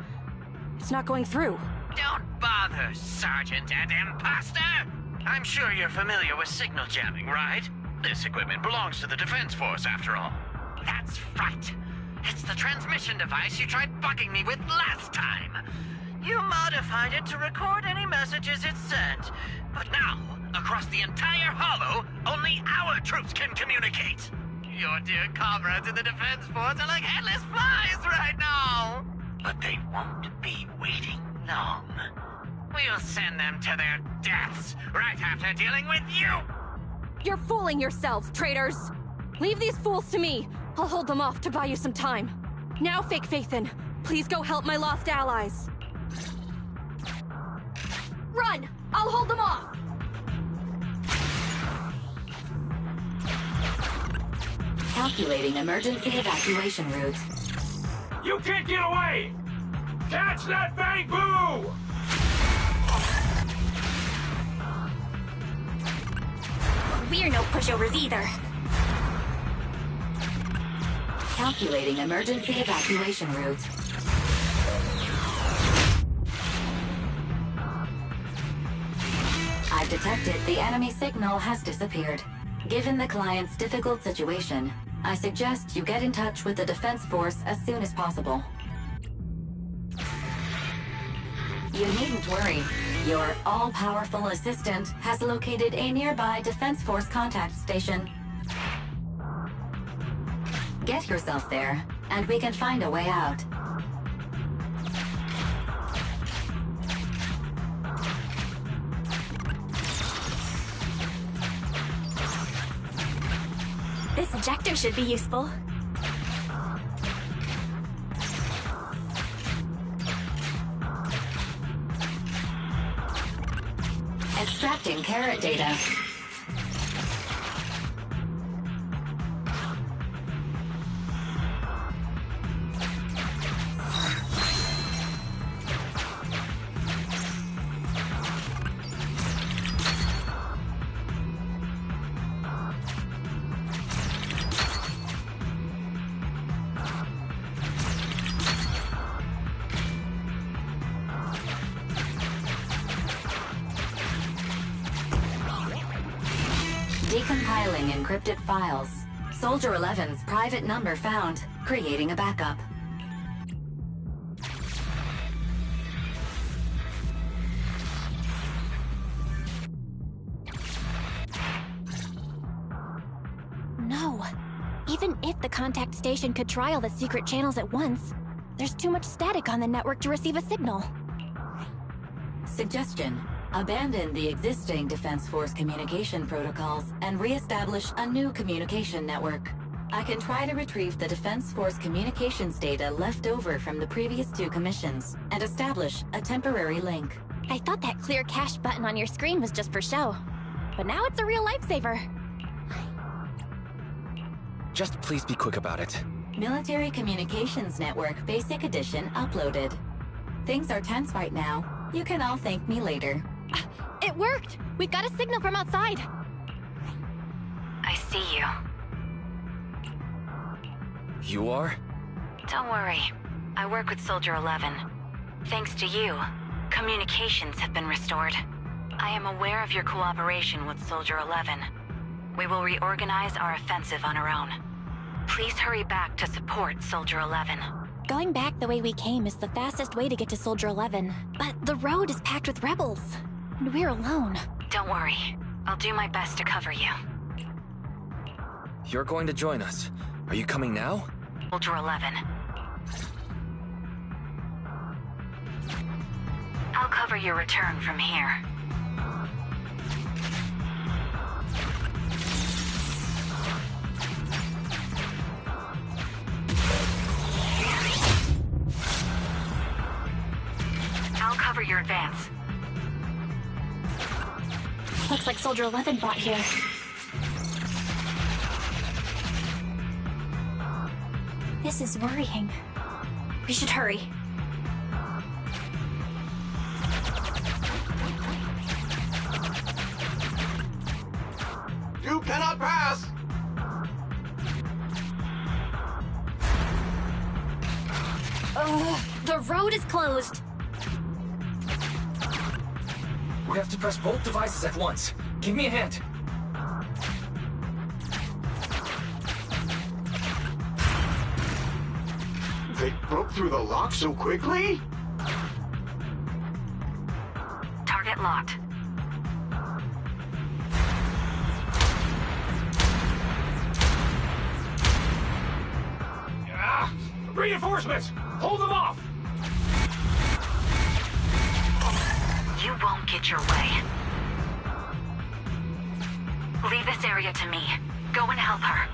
It's not going through.
Don't bother, Sergeant and Imposter! I'm sure you're familiar with signal jamming, right? This equipment belongs to the Defense Force, after all. That's right. It's the transmission device you tried bugging me with last time. You modified it to record any messages it sent. But now, across the entire Hollow, only our troops can communicate. Your dear comrades in the Defense Force are like headless flies right now. But they won't be waiting long. We'll send them to their deaths right after dealing with you!
You're fooling yourselves, traitors! Leave these fools to me. I'll hold them off to buy you some time. Now, Fake Faithin, please go help my lost allies. Run! I'll hold them off!
Calculating emergency evacuation routes.
You can't get away! Catch that Bang Boo!
We're no pushovers either.
Calculating emergency evacuation routes. I've detected the enemy signal has disappeared. Given the client's difficult situation, I suggest you get in touch with the Defense Force as soon as possible. You needn't worry. Your all-powerful assistant has located a nearby Defense Force contact station. Get yourself there, and we can find a way out.
This ejector should be useful.
Extracting carrot data. Decompiling encrypted files. Soldier 11's private number found, creating a backup.
No. Even if the contact station could try all the secret channels at once, there's too much static on the network to receive a signal.
Suggestion: abandon the existing Defense Force communication protocols and re-establish a new communication network. I can try to retrieve the Defense Force communications data left over from the previous 2 commissions and establish a temporary link.
I thought that clear cache button on your screen was just for show, but now it's a real lifesaver.
Just please be quick about it.
Military Communications Network Basic Edition uploaded. Things are tense right now. You can all thank me later.
It worked! We've got a signal from outside!
I see you.
You are?
Don't worry. I work with Soldier 11. Thanks to you, communications have been restored. I am aware of your cooperation with Soldier 11. We will reorganize our offensive on our own. Please hurry back to support Soldier 11.
Going back the way we came is the fastest way to get to Soldier 11. But the road is packed with rebels. And we're alone.
Don't worry. I'll do my best to cover you.
You're going to join us. Are you coming now?
Soldier 11. I'll cover your return from here. I'll cover your advance.
Looks like Soldier 11 bought here. This is worrying. We should hurry.
cannot pass!
The road is closed.
We have to press both devices at once. Give me a hand.
They broke through the lock so quickly?
Target locked.
Reinforcements! Hold them off!
You won't get your way. Leave this area to me. Go and help her.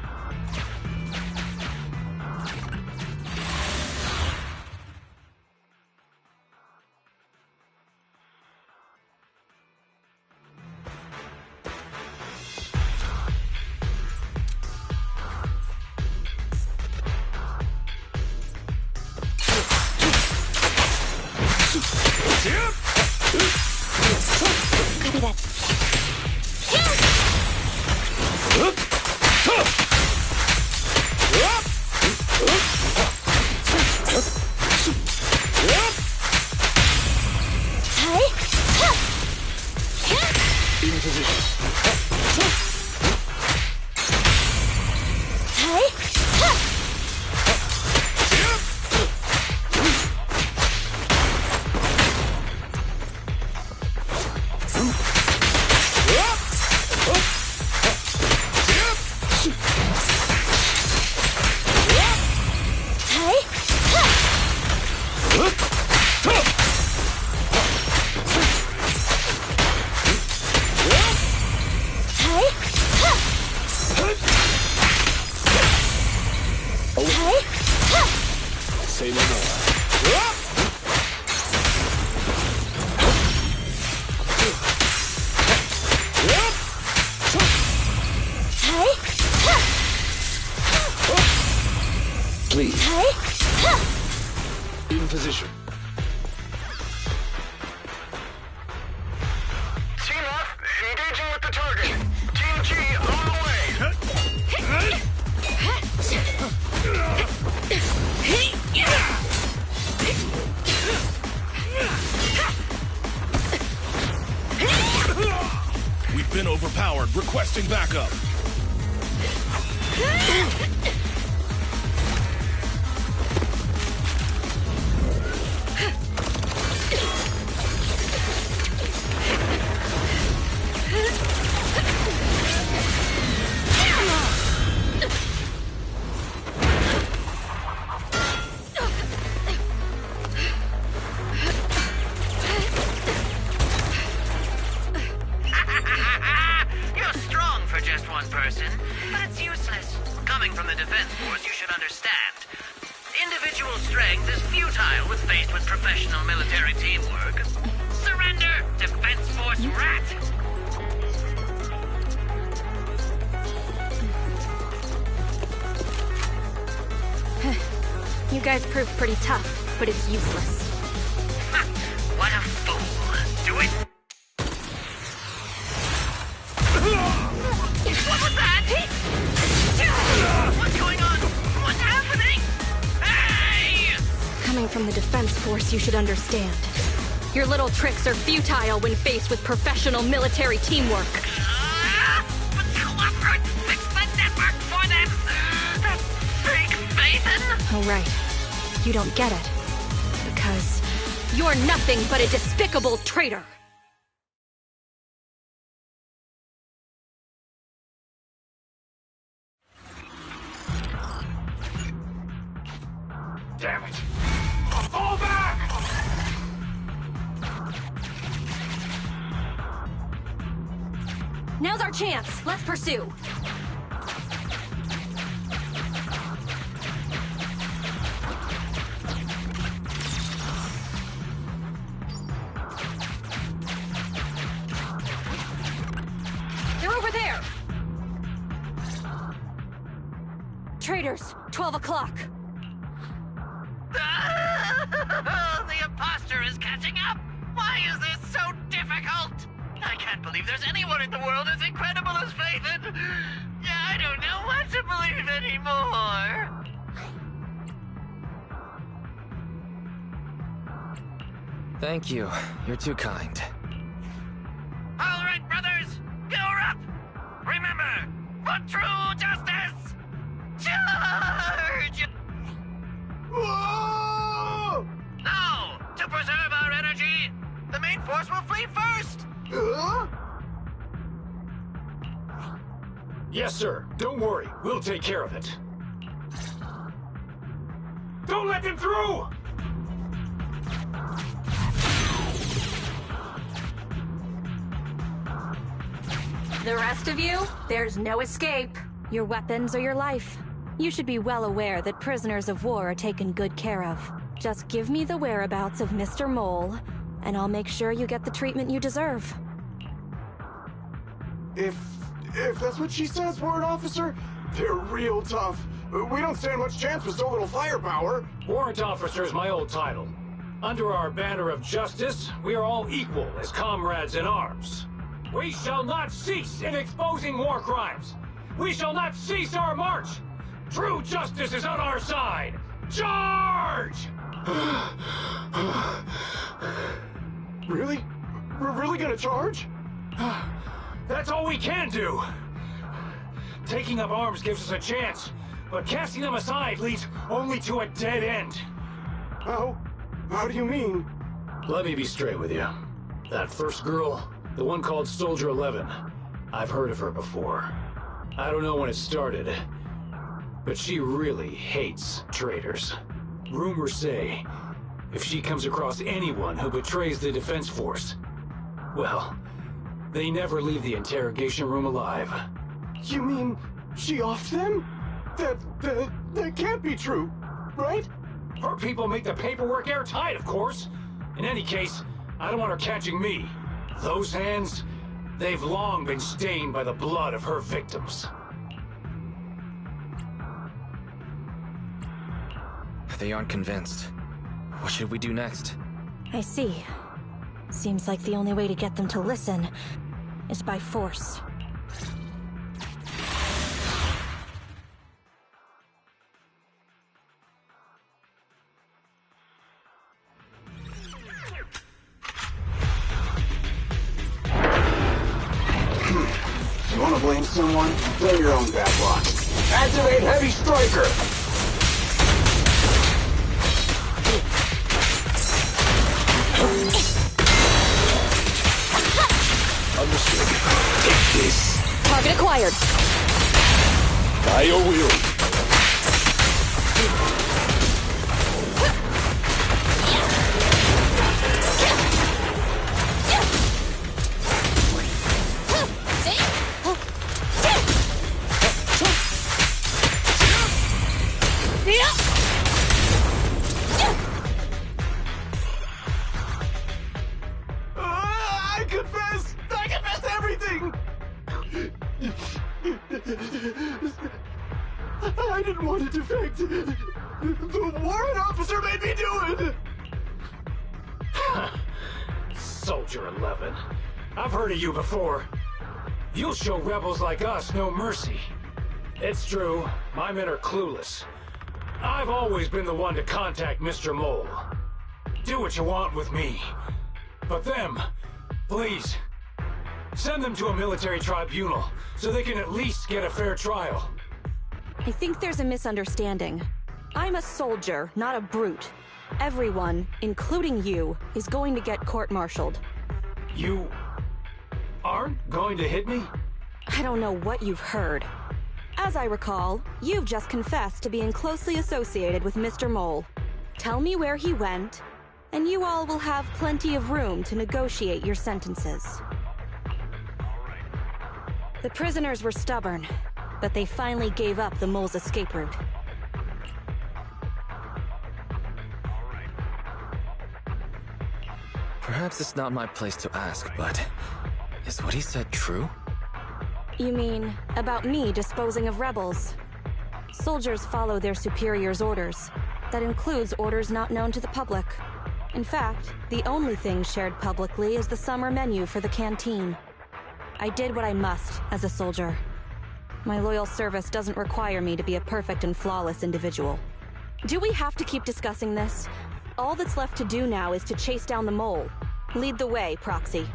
Copy that.
In position. Say no more. Please. In position.
Team F, engaging with the target. Team G, on the way.
We've been overpowered. Requesting backup.
You're strong for just one person, but it's useless. Coming from the Defense Force, you should understand. Individual strength is futile when faced with professional military teamwork. Surrender, Defense Force rat!
You guys proved pretty tough, but it's useless.
Ha! What a fool. Do it! What was that? What's going on? What's happening? Hey!
Coming from the Defense Force, you should understand. Your little tricks are futile when faced with professional military teamwork.
But cooperate! Fix the network for them! That fake Phaethon!
Oh, right. You don't get it. Because you're nothing but a despicable traitor!
Damn it. Fall back!
Now's our chance. Let's pursue. They're over there! Traitors, 12 o'clock.
The imposter is catching up! Why is this so difficult? I can't believe there's anyone in the world as incredible as Phaethon. Yeah, I don't know what to believe anymore.
Thank you. You're too kind.
All right, brothers, gear up. Remember, for true justice, charge!
Whoa!
Now, to preserve our energy, the main force will flee first.
Yes, sir. Don't worry. We'll take care of it. Don't let them through!
The rest of you, there's no escape. Your weapons or your life. You should be well aware that prisoners of war are taken good care of. Just give me the whereabouts of Mr. Mole, and I'll make sure you get the treatment you deserve.
If that's what she says, warrant officer, they're real tough. We don't stand much chance with so little firepower.
Warrant officer is my old title. Under our banner of justice, we are all equal as comrades in arms. We shall not cease in exposing war crimes. We shall not cease our march. True justice is on our side. Charge!
Really? We're really gonna charge?
That's all we can do. Taking up arms gives us a chance, but casting them aside leads only to a dead end.
How do you mean?
Let me be straight with you. That first girl, the one called Soldier 11, I've heard of her before. I don't know when it started, but she really hates traitors. Rumors say, if she comes across anyone who betrays the Defense Force, well, they never leave the interrogation room alive.
You mean she offed them? That can't be true, right?
Her people make the paperwork airtight, of course. In any case, I don't want her catching me. Those hands, they've long been stained by the blood of her victims.
They aren't convinced. What should we do next?
I see. Seems like the only way to get them to listen is by force.
You wanna blame someone? Blame your own bad luck. Activate Heavy Striker!
Understood. Take this.
Target acquired.
Bio wheel.
I confess everything! I didn't want to defect. The warrant officer made me do it!
Soldier 11. I've heard of you before. You'll show rebels like us no mercy. It's true, my men are clueless. I've always been the one to contact Mr. Mole. Do what you want with me. But them, please, send them to a military tribunal so they can at least get a fair trial.
I think there's a misunderstanding. I'm a soldier, not a brute. Everyone, including you, is going to get court-martialed.
You aren't going to hit me?
I don't know what you've heard. As I recall, you've just confessed to being closely associated with Mr. Mole. Tell me where he went, and you all will have plenty of room to negotiate your sentences. The prisoners were stubborn, but they finally gave up the Mole's escape route.
Perhaps it's not my place to ask, but is what he said true?
You mean, about me disposing of rebels? Soldiers follow their superiors' orders. That includes orders not known to the public. In fact, the only thing shared publicly is the summer menu for the canteen. I did what I must as a soldier. My loyal service doesn't require me to be a perfect and flawless individual. Do we have to keep discussing this? All that's left to do now is to chase down the mole. Lead the way, Proxy.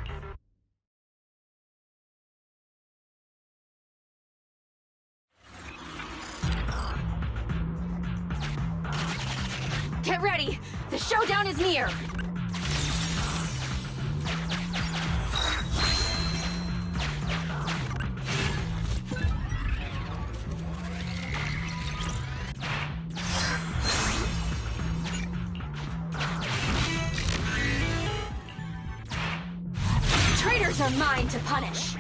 Get ready! The showdown is near! Traitors are mine to punish!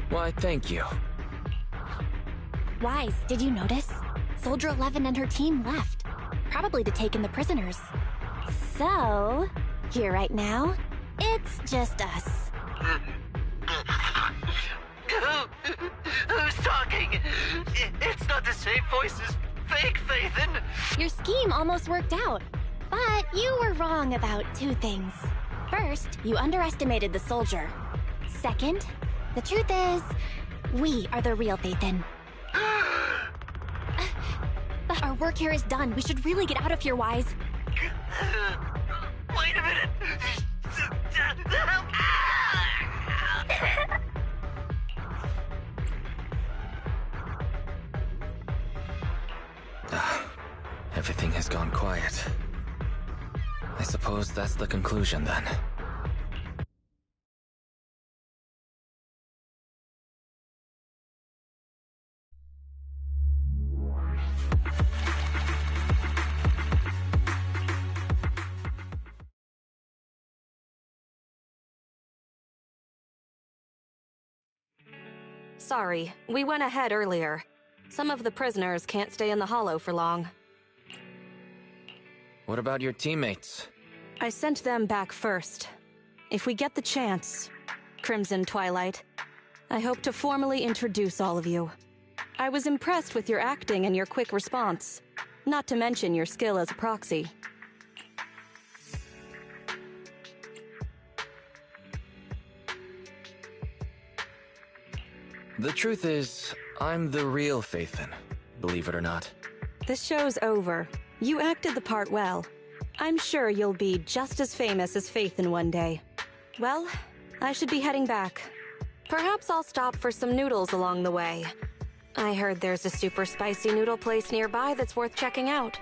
Why, thank you.
Wise, did you notice? Soldier 11 and her team left. Probably to take in the prisoners. So, here right now, it's just us.
Who's talking? It's not the same voice as fake Phaethon.
Your scheme almost worked out. But you were wrong about two things. First, you underestimated the soldier. Second, the truth is, we are the real Phaethon. Our work here is done. We should really get out of here, Wise.
Wait a minute!
Everything has gone quiet. I suppose that's the conclusion, then.
Sorry, we went ahead earlier.
Some of the prisoners can't stay in the Hollow for long.
What about your teammates?
I sent them back first. If we get the chance, Crimson Twilight, I hope to formally introduce all of you. I was impressed with your acting and your quick response, not to mention your skill as a proxy.
The truth is, I'm the real Phaethon, believe it or not.
This show's over. You acted the part well. I'm sure you'll be just as famous as Phaethon one day. Well, I should be heading back.
Perhaps I'll stop for some noodles along the way. I heard there's a super spicy noodle place nearby that's worth checking out.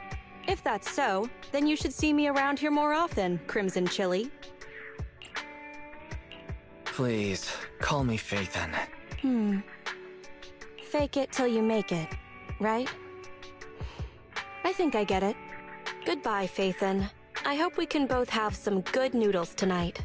If that's so, then you should see me around here more often, Crimson Chili.
Please, call me Phaethon.
Fake it till you make it, right? I think I get it.
Goodbye, Phaethon. I hope we can both have some good noodles tonight.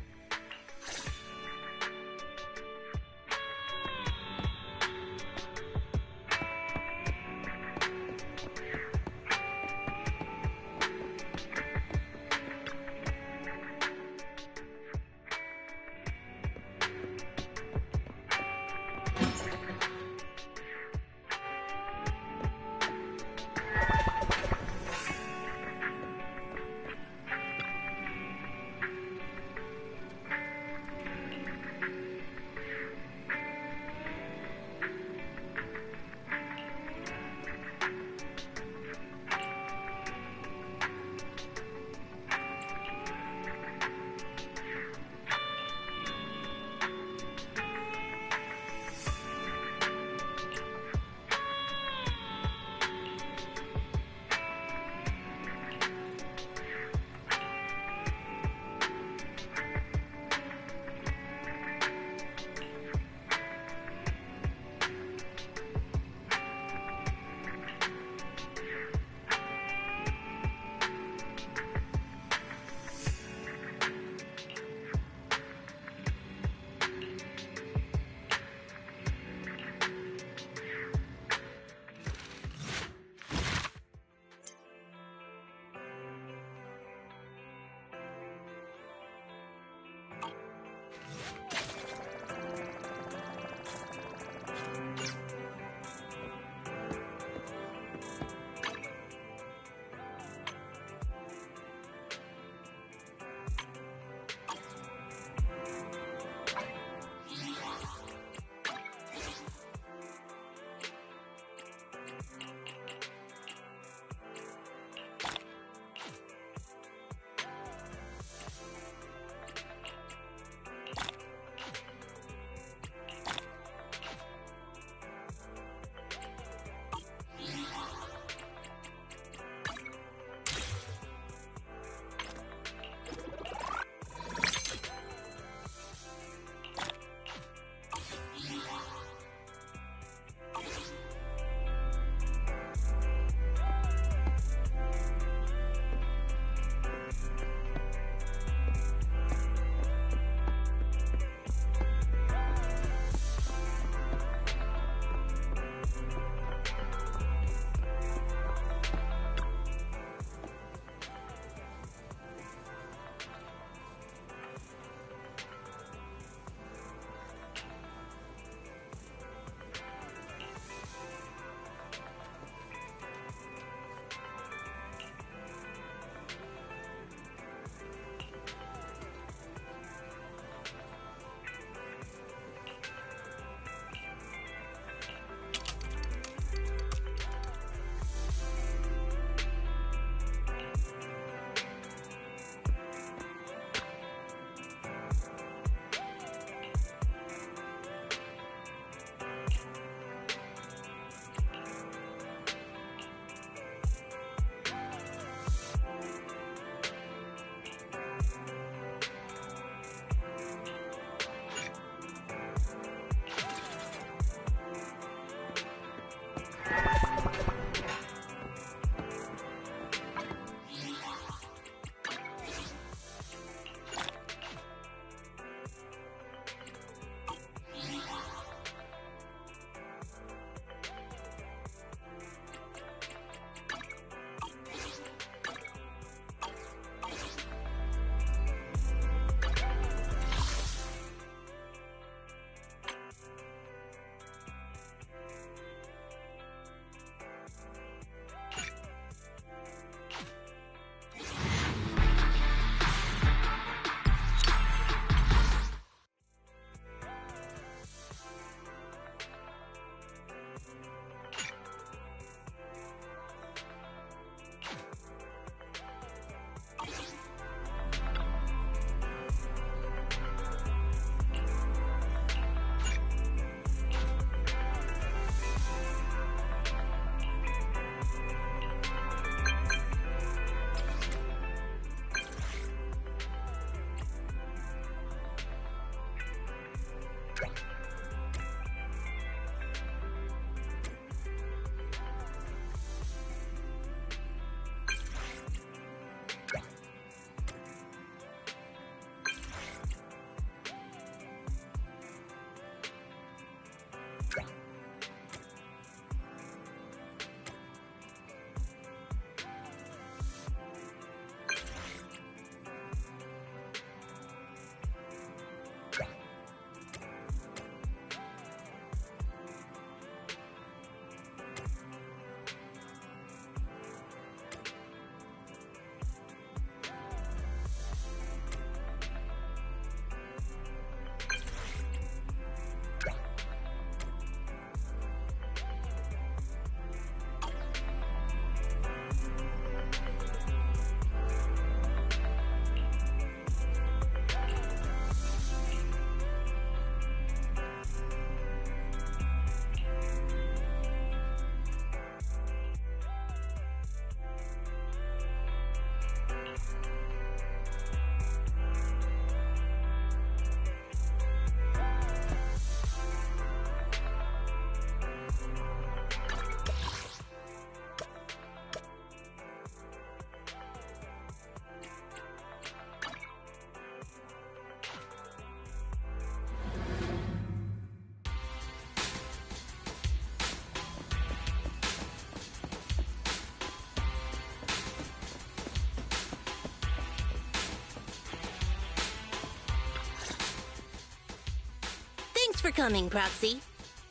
for coming, Proxy.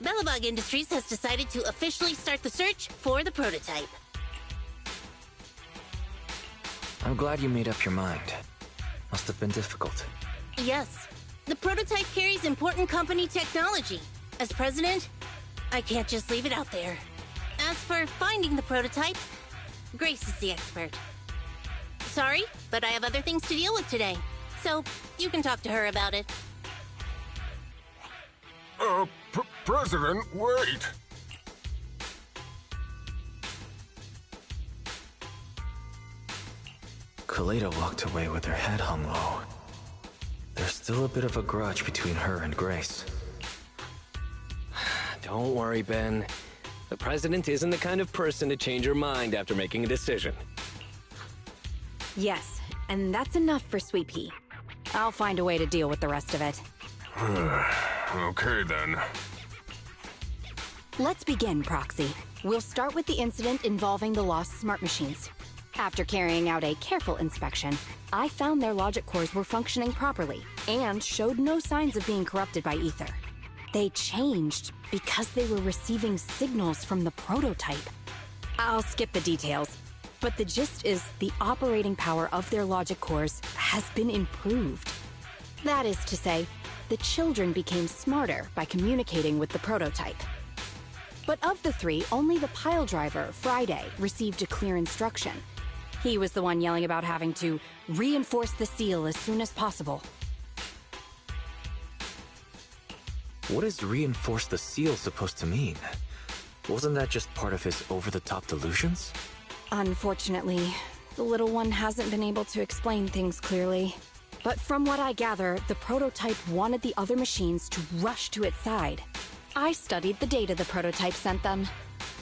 Belobog Industries has decided to officially start the search for the prototype.
I'm glad you made up your mind. Must have been difficult.
Yes. The prototype carries important company technology. As president, I can't just leave it out there. As for finding the prototype, Grace is the expert. Sorry, but I have other things to deal with today. So, you can talk to her about it.
President, wait!
Kaleda walked away with her head hung low. There's still a bit of a grudge between her and Grace.
Don't worry, Ben. The president isn't the kind of person to change her mind after making a decision.
Yes, and that's enough for Sweet Pea. I'll find a way to deal with the rest of it.
Okay, then.
Let's begin, Proxy. We'll start with the incident involving the lost smart machines. After carrying out a careful inspection, I found their logic cores were functioning properly and showed no signs of being corrupted by ether. They changed because they were receiving signals from the prototype. I'll skip the details, but the gist is the operating power of their logic cores has been improved. That is to say, the children became smarter by communicating with the prototype. But of the three, only the pile driver, Friday, received a clear instruction. He was the one yelling about having to reinforce the seal as soon as possible.
What is reinforce the seal supposed to mean? Wasn't that just part of his over-the-top delusions?
Unfortunately, the little one hasn't been able to explain things clearly. But from what I gather, the prototype wanted the other machines to rush to its side. I studied the data the prototype sent them.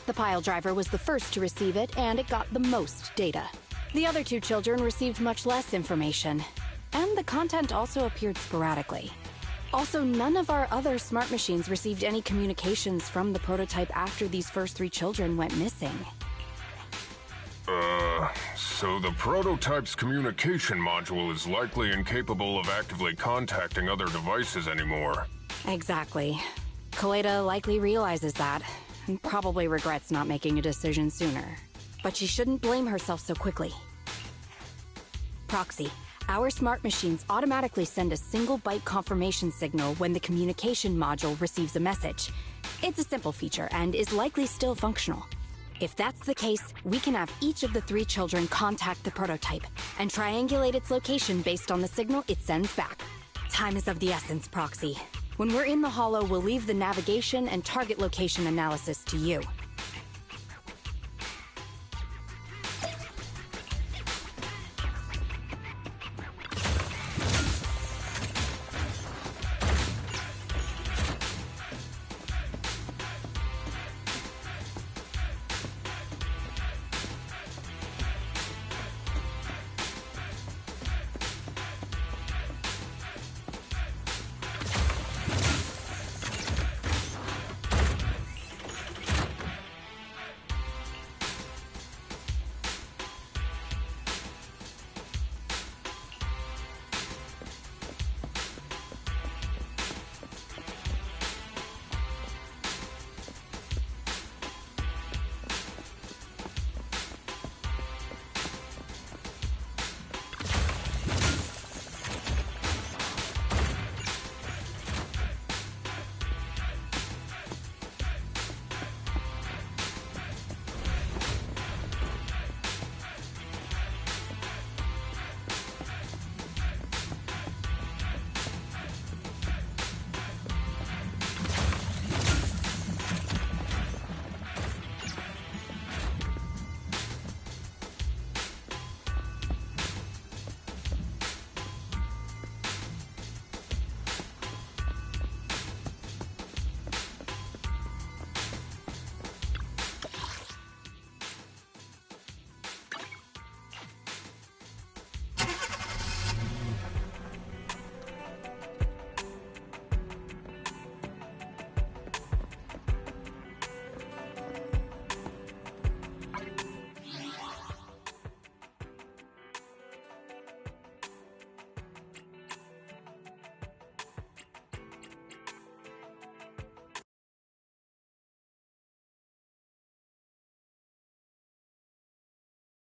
The pile driver was the first to receive it, and it got the most data. The other two children received much less information, and the content also appeared sporadically. Also, none of our other smart machines received any communications from the prototype after these first three children went missing.
So the prototype's communication module is likely incapable of actively contacting other devices anymore.
Exactly. Kaleda likely realizes that, and probably regrets not making a decision sooner. But she shouldn't blame herself so quickly. Proxy, our smart machines automatically send a single byte confirmation signal when the communication module receives a message. It's a simple feature and is likely still functional. If that's the case, we can have each of the three children contact the prototype and triangulate its location based on the signal it sends back. Time is of the essence, Proxy. When we're in the Hollow, we'll leave the navigation and target location analysis to you.